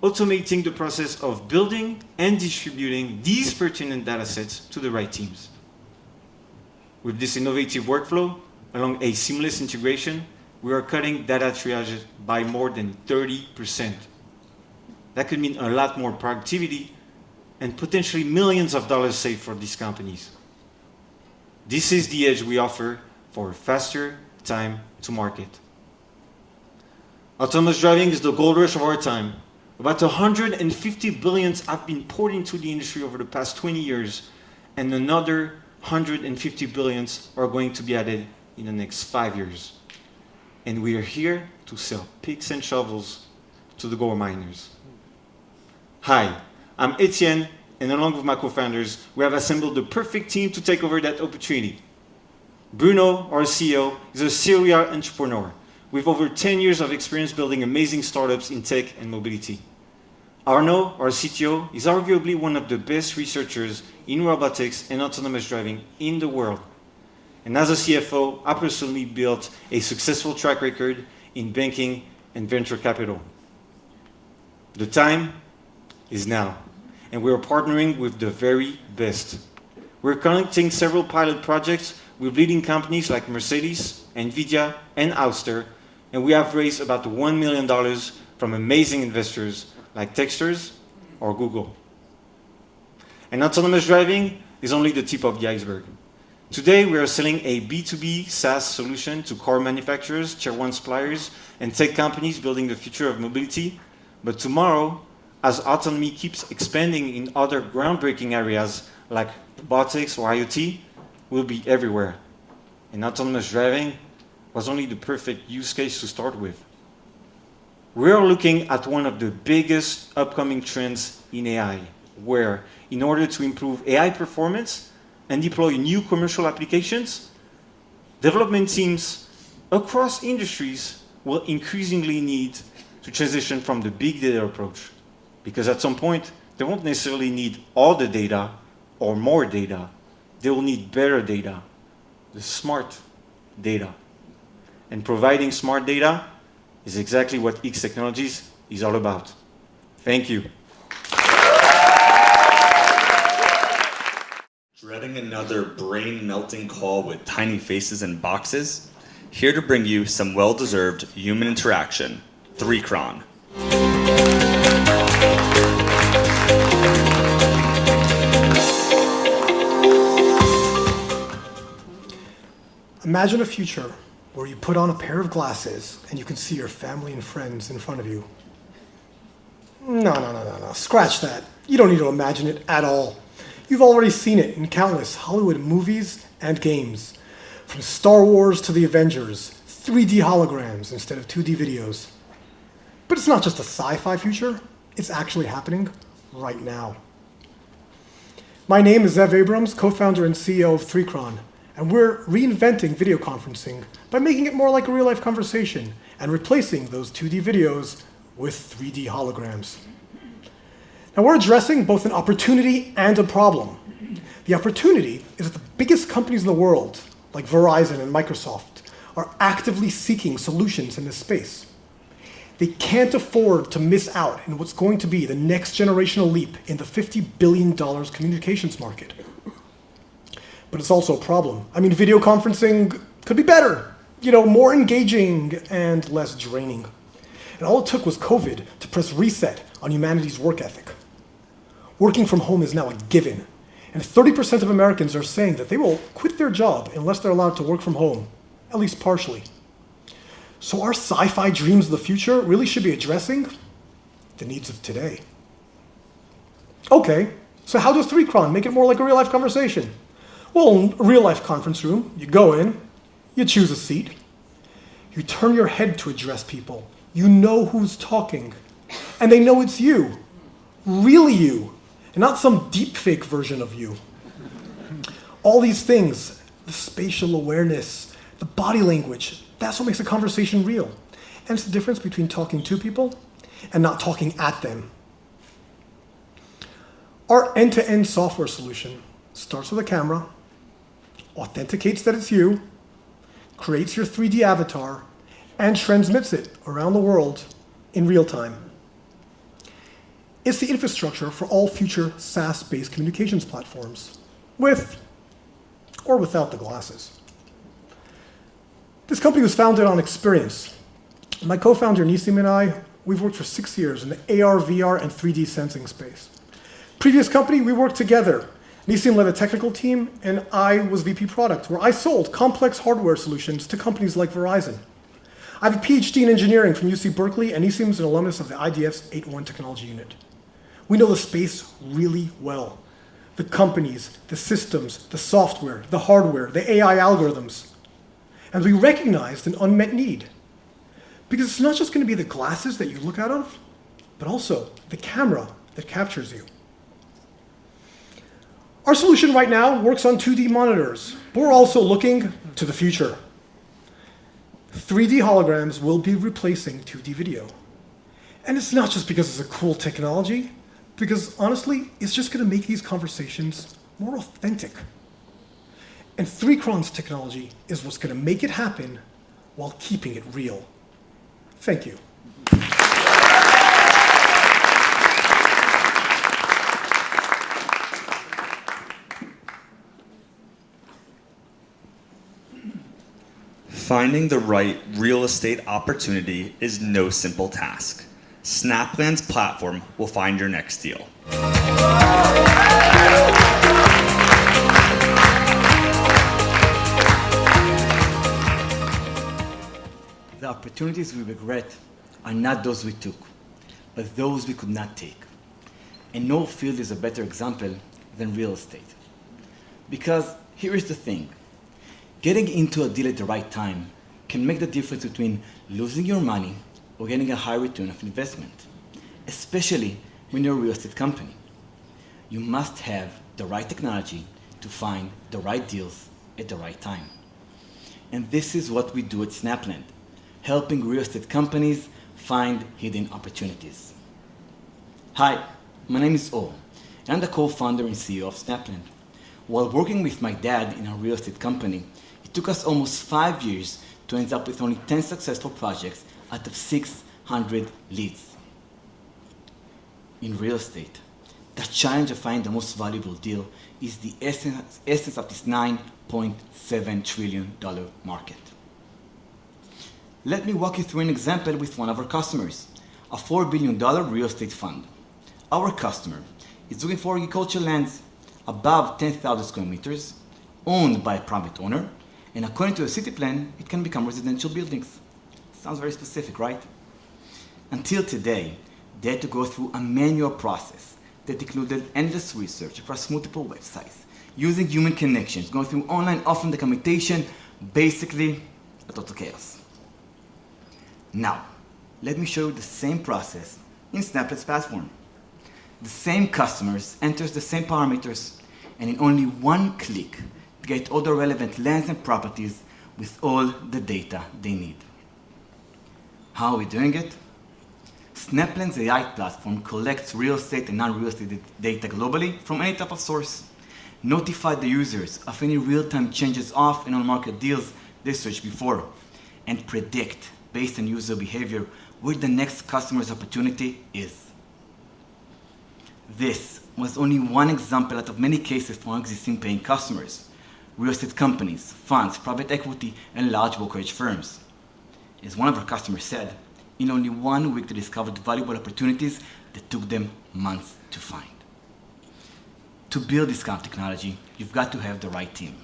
automating the process of building and distributing these pertinent datasets to the right teams. With this innovative workflow, along a seamless integration, we are cutting data triage by more than 30%. That could mean a lot more productivity and potentially millions of dollars saved for these companies. This is the edge we offer for faster time to market. Autonomous driving is the gold rush of our time. About 150 billion have been poured into the industry over the past 20 years, and another 150 billion are going to be added in the next 5 years. And we are here to sell picks and shovels to the gold miners. Hi, I'm Etienne, and along with my co-founders, we have assembled the perfect team to take over that opportunity. Bruno, our CEO, is a serial entrepreneur with over 10 years of experience building amazing startups in tech and mobility. Arnaud, our CTO, is arguably one of the best researchers in robotics and autonomous driving in the world. And as a CFO, I personally built a successful track record in banking and venture capital. The time is now, and we are partnering with the very best. We're conducting several pilot projects with leading companies like Mercedes, Nvidia, and Ouster, and we have raised about $1 million from amazing investors like Techstars or Google. And autonomous driving is only the tip of the iceberg. Today, we are selling a B2B SaaS solution to car manufacturers, tier 1 suppliers, and tech companies building the future of mobility. But tomorrow, as autonomy keeps expanding in other groundbreaking areas like robotics or IoT, we'll be everywhere. And autonomous driving was only the perfect use case to start with. We are looking at one of the biggest upcoming trends in AI, where in order to improve AI performance and deploy new commercial applications, development teams across industries will increasingly need to transition from the big data approach. Because at some point, they won't necessarily need all the data or more data. They will need better data, the smart data. And providing smart data is exactly what X Technologies is all about. Thank you.
Dreading another brain-melting call with tiny faces and boxes? Here to bring you some well-deserved human interaction, 3Cron.
Imagine a future where you put on a pair of glasses and you can see your family and friends in front of you. No. Scratch that. You don't need to imagine it at all. You've already seen it in countless Hollywood movies and games. From Star Wars to the Avengers, 3D holograms instead of 2D videos. But it's not just a sci-fi future, it's actually happening right now. My name is Zev Abrams, co-founder and CEO of 3Cron, and we're reinventing video conferencing by making it more like a real-life conversation and replacing those 2D videos with 3D holograms. Now we're addressing both an opportunity and a problem. The opportunity is that the biggest companies in the world, like Verizon and Microsoft, are actively seeking solutions in this space. They can't afford to miss out in what's going to be the next generational leap in the $50 billion communications market. But it's also a problem. I mean, video conferencing could be better. more engaging and less draining. And all it took was COVID to press reset on humanity's work ethic. Working from home is now a given, and 30% of Americans are saying that they will quit their job unless they're allowed to work from home, at least partially. So our sci-fi dreams of the future really should be addressing the needs of today. Okay, so how does 3Cron make it more like a real-life conversation? Well, in a real-life conference room, you go in, you choose a seat, you turn your head to address people, you know who's talking, and they know it's you, really you, and not some deep fake version of you. All these things, the spatial awareness, the body language, that's what makes a conversation real. And it's the difference between talking to people and not talking at them. Our end-to-end software solution starts with a camera, authenticates that it's you, creates your 3D avatar, and transmits it around the world in real time. It's the infrastructure for all future SaaS-based communications platforms, with or without the glasses. This company was founded on experience. My co-founder Nisim and I, we've worked for 6 years in the AR, VR, and 3D sensing space. Previous company, we worked together. Nisim led a technical team, and I was VP product, where I sold complex hardware solutions to companies like Verizon. I have a PhD in engineering from UC Berkeley, and Nisim's an alumnus of the IDF's 8-1 technology unit. We know the space really well. The companies, the systems, the software, the hardware, the AI algorithms. And we recognized an unmet need. Because it's not just going to be the glasses that you look out of, but also the camera that captures you. Our solution right now works on 2D monitors, but we're also looking to the future. 3D holograms will be replacing 2D video. And it's not just because it's a cool technology, because honestly, it's just going to make these conversations more authentic. And 3Cron's technology is what's going to make it happen while keeping it real. Thank you.
Finding the right real estate opportunity is no simple task. Snapland's platform will find your next deal.
The opportunities we regret are not those we took, but those we could not take. And no field is a better example than real estate. Because here is the thing. Getting into a deal at the right time can make the difference between losing your money or getting a high return of investment, especially when you're a real estate company. You must have the right technology to find the right deals at the right time. And this is what we do at Snapland, helping real estate companies find hidden opportunities. Hi, my name is O, and I'm the co-founder and CEO of Snapland. While working with my dad in a real estate company, it took us almost 5 years to end up with only 10 successful projects out of 600 leads. In real estate, the challenge of finding the most valuable deal is the essence of this $9.7 trillion market. Let me walk you through an example with one of our customers, a $4 billion real estate fund. Our customer is looking for agricultural lands above 10,000 square meters, owned by a private owner, and according to the city plan, it can become residential buildings. Sounds very specific, right? Until today, they had to go through a manual process that included endless research across multiple websites, using human connections, going through online, offline documentation, basically a total chaos. Now, let me show you the same process in Snapland's platform. The same customers enters the same parameters, and in only one click, get all the relevant lands and properties with all the data they need. How are we doing it? Snapland's AI platform collects real estate and non-real estate data globally from any type of source, notify the users of any real-time changes off and on-market deals they searched before, and predict, based on user behavior, where the next customer's opportunity is. This was only one example out of many cases for existing paying customers. real estate companies, funds, private equity, and large brokerage firms. As one of our customers said, in only 1 week they discovered valuable opportunities that took them months to find. To build this kind of technology, you've got to have the right team.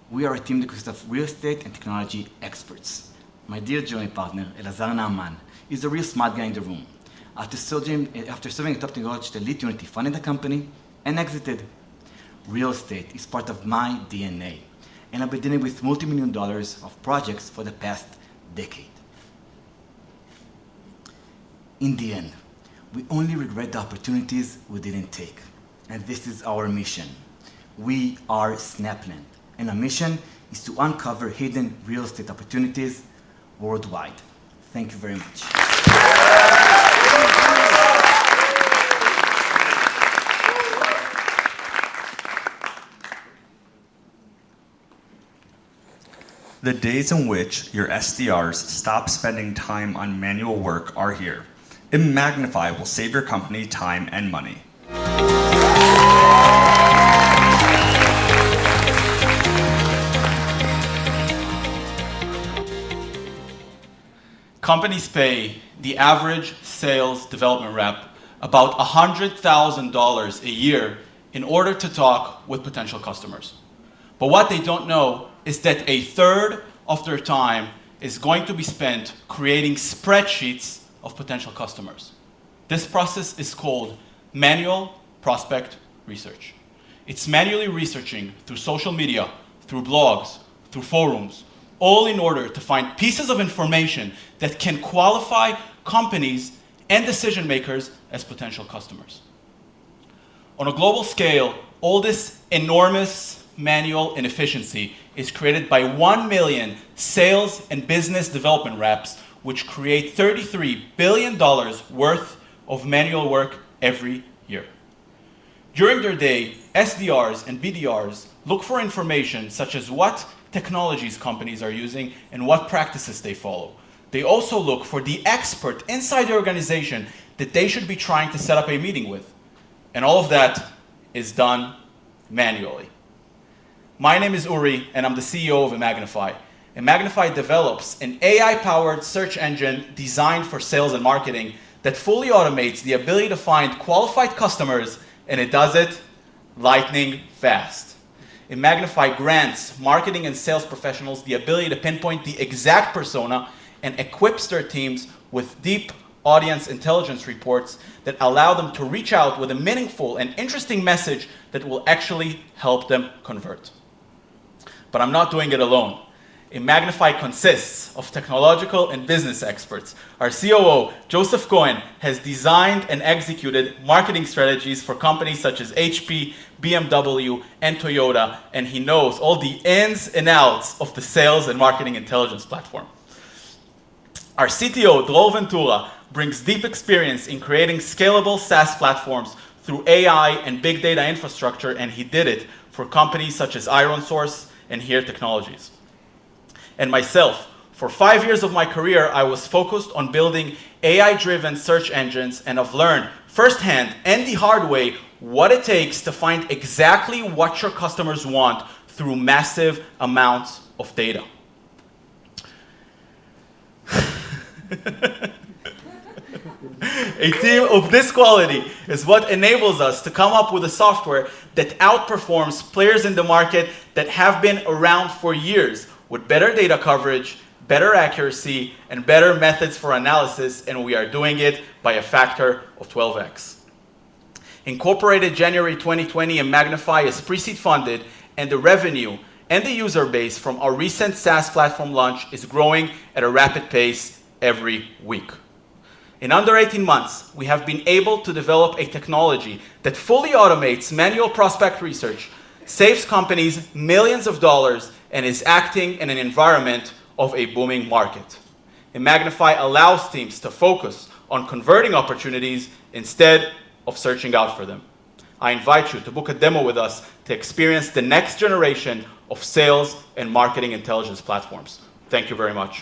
We are a team that consists of real estate and technology experts. My dear joint partner, Elazar Naaman, is the real smart guy in the room. After serving a top technologist at Elite Unity, funded the company and exited. Real estate is part of my DNA, and I've been dealing with multi-million dollars of projects for the past decade. In the end, we only regret the opportunities we didn't take. And this is our mission. We are Snapland, and our mission is to uncover hidden real estate opportunities worldwide. Thank you very much.
The days in which your SDRs stop spending time on manual work are here. Imagnify will save your company time and money.
Companies pay the average sales development rep about $100,000 a year in order to talk with potential customers. But what they don't know is that a third of their time is going to be spent creating spreadsheets of potential customers. This process is called manual prospect research. It's manually researching through social media, through blogs, through forums, all in order to find pieces of information that can qualify companies and decision makers as potential customers. On a global scale, all this enormous manual inefficiency is created by 1 million sales and business development reps, which create $33 billion worth of manual work every year. During their day, SDRs and BDRs look for information such as what technologies companies are using and what practices they follow. They also look for the expert inside the organization that they should be trying to set up a meeting with. And all of that is done manually. My name is Uri, and I'm the CEO of Imagnify. Imagnify develops an AI-powered search engine designed for sales and marketing that fully automates the ability to find qualified customers, and it does it lightning fast. Imagnify grants marketing and sales professionals the ability to pinpoint the exact persona and equips their teams with deep audience intelligence reports that allow them to reach out with a meaningful and interesting message that will actually help them convert. But I'm not doing it alone. Imagnify consists of technological and business experts. Our COO, Joseph Cohen, has designed and executed marketing strategies for companies such as HP, BMW, and Toyota, and he knows all the ins and outs of the sales and marketing intelligence platform. Our CTO, Dror Ventura, brings deep experience in creating scalable SaaS platforms through AI and big data infrastructure, and he did it for companies such as IronSource and HERE Technologies. And myself, for 5 years of my career, I was focused on building AI-driven search engines, and I've learned firsthand and the hard way what it takes to find exactly what your customers want through massive amounts of data. A team of this quality is what enables us to come up with a software that outperforms players in the market that have been around for years, with better data coverage, better accuracy, and better methods for analysis, and we are doing it by a factor of 12x. Incorporated January 2020, Imagnify is pre-seed funded, and the revenue and the user base from our recent SaaS platform launch is growing at a rapid pace every week. In under 18 months, we have been able to develop a technology that fully automates manual prospect research, saves companies millions of dollars, and is acting in an environment of a booming market. Imagnify allows teams to focus on converting opportunities instead of searching out for them. I invite you to book a demo with us to experience the next generation of sales and marketing intelligence platforms. Thank you very much.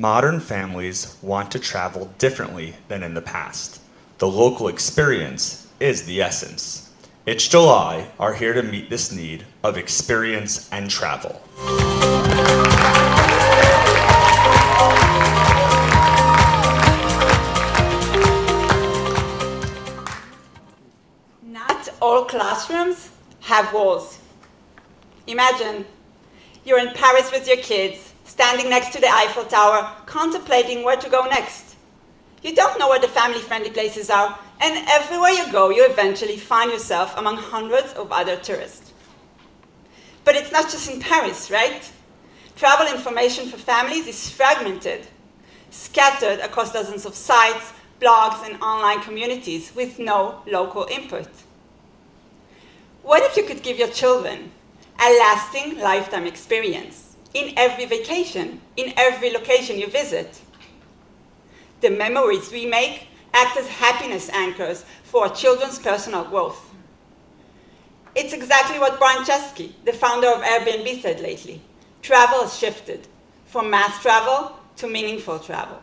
modern families want to travel differently than in the past. The local experience is the essence. It's July are here to meet this need of experience and travel.
Not all classrooms have walls. Imagine you're in Paris with your kids, standing next to the Eiffel Tower, contemplating where to go next. You don't know where the family-friendly places are, and everywhere you go, you eventually find yourself among hundreds of other tourists. But it's not just in Paris, right? Travel information for families is fragmented, scattered across dozens of sites, blogs, and online communities with no local input. What if you could give your children a lasting lifetime experience in every vacation, in every location you visit? The memories we make act as happiness anchors for our children's personal growth. It's exactly what Brian Chesky, the founder of Airbnb, said lately. Travel has shifted from mass travel to meaningful travel.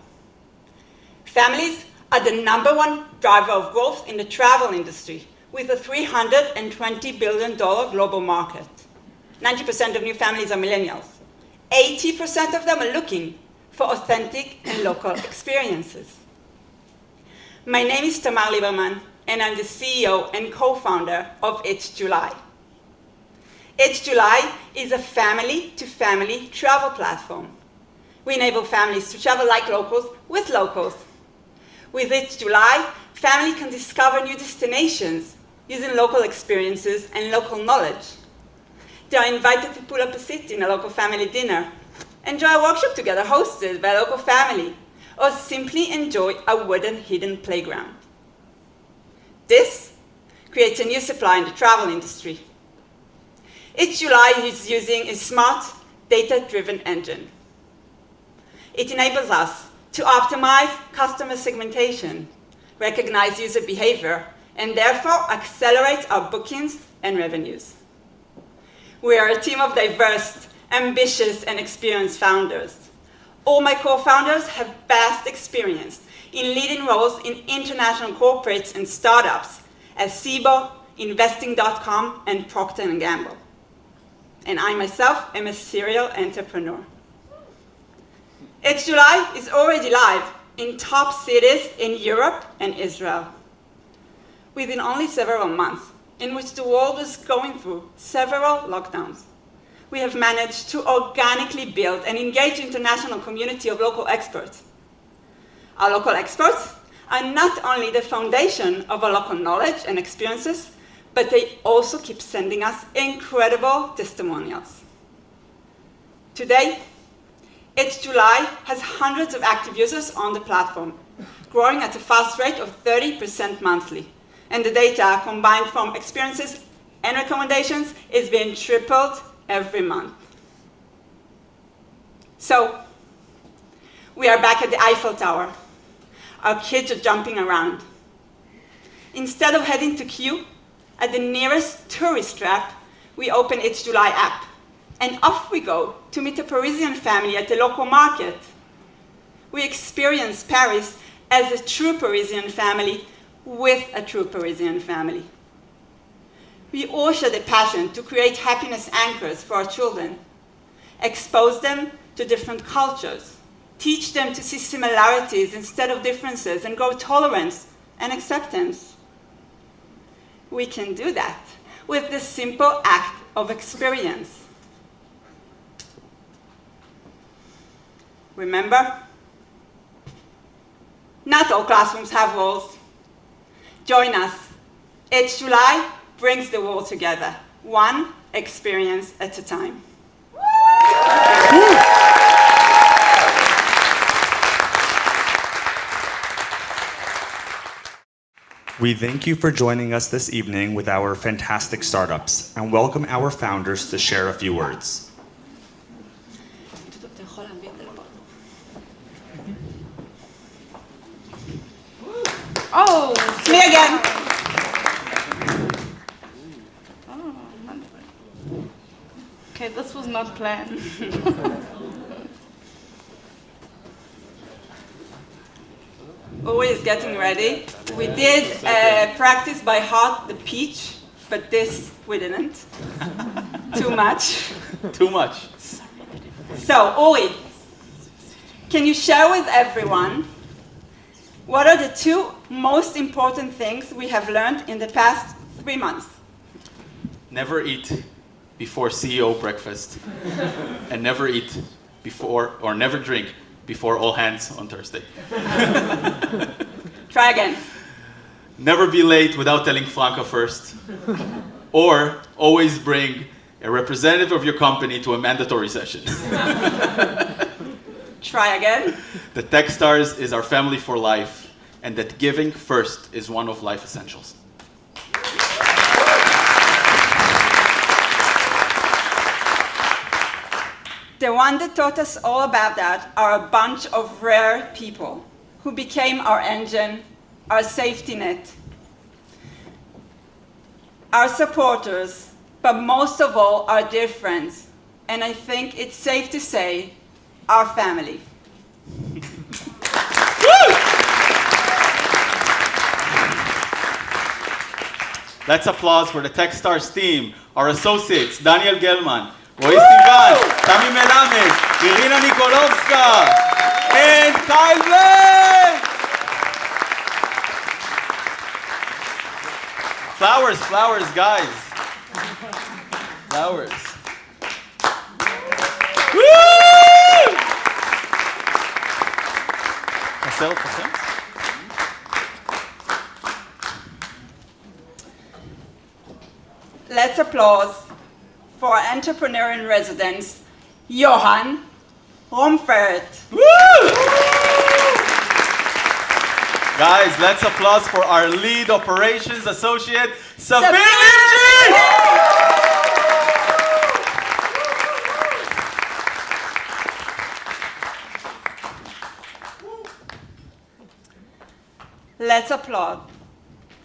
Families are the #1 driver of growth in the travel industry, with a $320 billion global market. 90% of new families are millennials. 80% of them are looking for authentic and local experiences. My name is Tamar Lieberman, and I'm the CEO and co-founder of It's July. It's July is a family-to-family travel platform. We enable families to travel like locals with locals. With It's July, family can discover new destinations using local experiences and local knowledge. They are invited to pull up a seat in a local family dinner, enjoy a workshop together hosted by a local family, or simply enjoy a wooden hidden playground. This creates a new supply in the travel industry. It's July is using a smart, data-driven engine. It enables us to optimize customer segmentation, recognize user behavior, and therefore accelerate our bookings and revenues. We are a team of diverse, ambitious, and experienced founders. All my co-founders have vast experience in leading roles in international corporates and startups at SIBO, Investing.com, and Procter & Gamble. And I myself am a serial entrepreneur. It's July is already live in top cities in Europe and Israel. Within only several months, in which the world was going through several lockdowns, we have managed to organically build and engage international community of local experts. Our local experts are not only the foundation of our local knowledge and experiences, but they also keep sending us incredible testimonials. Today, It's July has hundreds of active users on the platform, growing at a fast rate of 30% monthly. And the data combined from experiences and recommendations is being tripled every month. So, we are back at the Eiffel Tower. Our kids are jumping around. Instead of heading to queue at the nearest tourist trap, we open It's July app, and off we go to meet a Parisian family at the local market. We experience Paris as a true Parisian family with a true Parisian family. We all share the passion to create happiness anchors for our children, expose them to different cultures, teach them to see similarities instead of differences, and grow tolerance and acceptance. We can do that with the simple act of experience. Remember, not all classrooms have walls. Join us. It's July brings the world together, one experience at a time.
We thank you for joining us this evening with our fantastic startups and welcome our founders to share a few words.
Oh,
it's me again.
Oh, okay, this was not planned.
Uri is getting ready. We did practice by heart the peach, but this we didn't. Too much.
Too much.
So, Uri, can you share with everyone what are the 2 most important things we have learned in the past 3 months?
Never eat before CEO breakfast, and never eat before, or never drink before all hands on Thursday.
Try again.
Never be late without telling Franca first, or always bring a representative of your company to a mandatory session.
Try again.
That Techstars is our family for life, and that giving first is one of life essentials.
The one that taught us all about that are a bunch of rare people who became our engine, our safety net, our supporters, but most of all, our dear friends. And I think it's safe to say, our family.
Let's applause for the Techstars team, our associates, Daniel Gelman, Roy Sivan, Tami Melamed, Irina Nikolovska, and Kyle Blake! Flowers, flowers, guys. Flowers. Woo! Marcel, Marcel?
Let's applause for our entrepreneur in residence, Johan Romfert.
Guys, let's applause for our lead operations associate, Sabine.
Let's applaud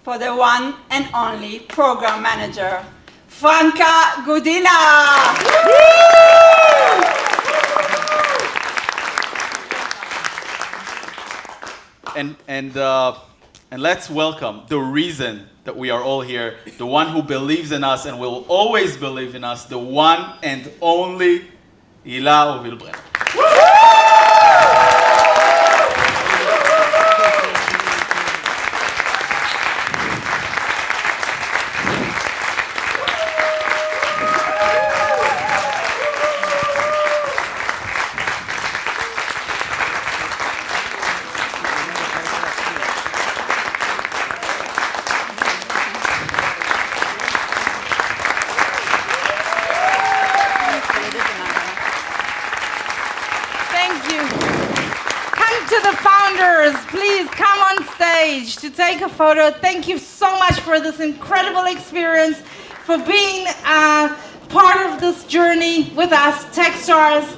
for the one and only program manager, Franca Gudina.
And let's welcome the reason that we are all here, the one who believes in us and will always believe in us, the one and only Hila Ovil-Brenner.
Please come on stage to take a photo. Thank you so much for this incredible experience, for being part of this journey with us, Techstars.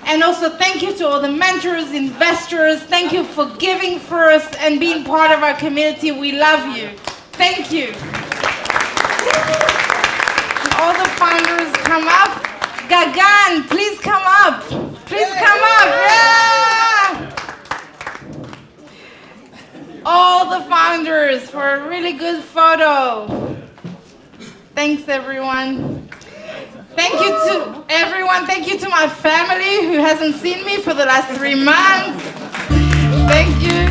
And also thank you to all the mentors, investors. Thank you for giving first and being part of our community. We love you. Thank you. And all the founders come up. Gagan, please come up. Please come up. Yeah! All the founders for a really good photo. Thanks, everyone. Thank you to everyone. Thank you to my family who hasn't seen me for the last 3 months. Thank you.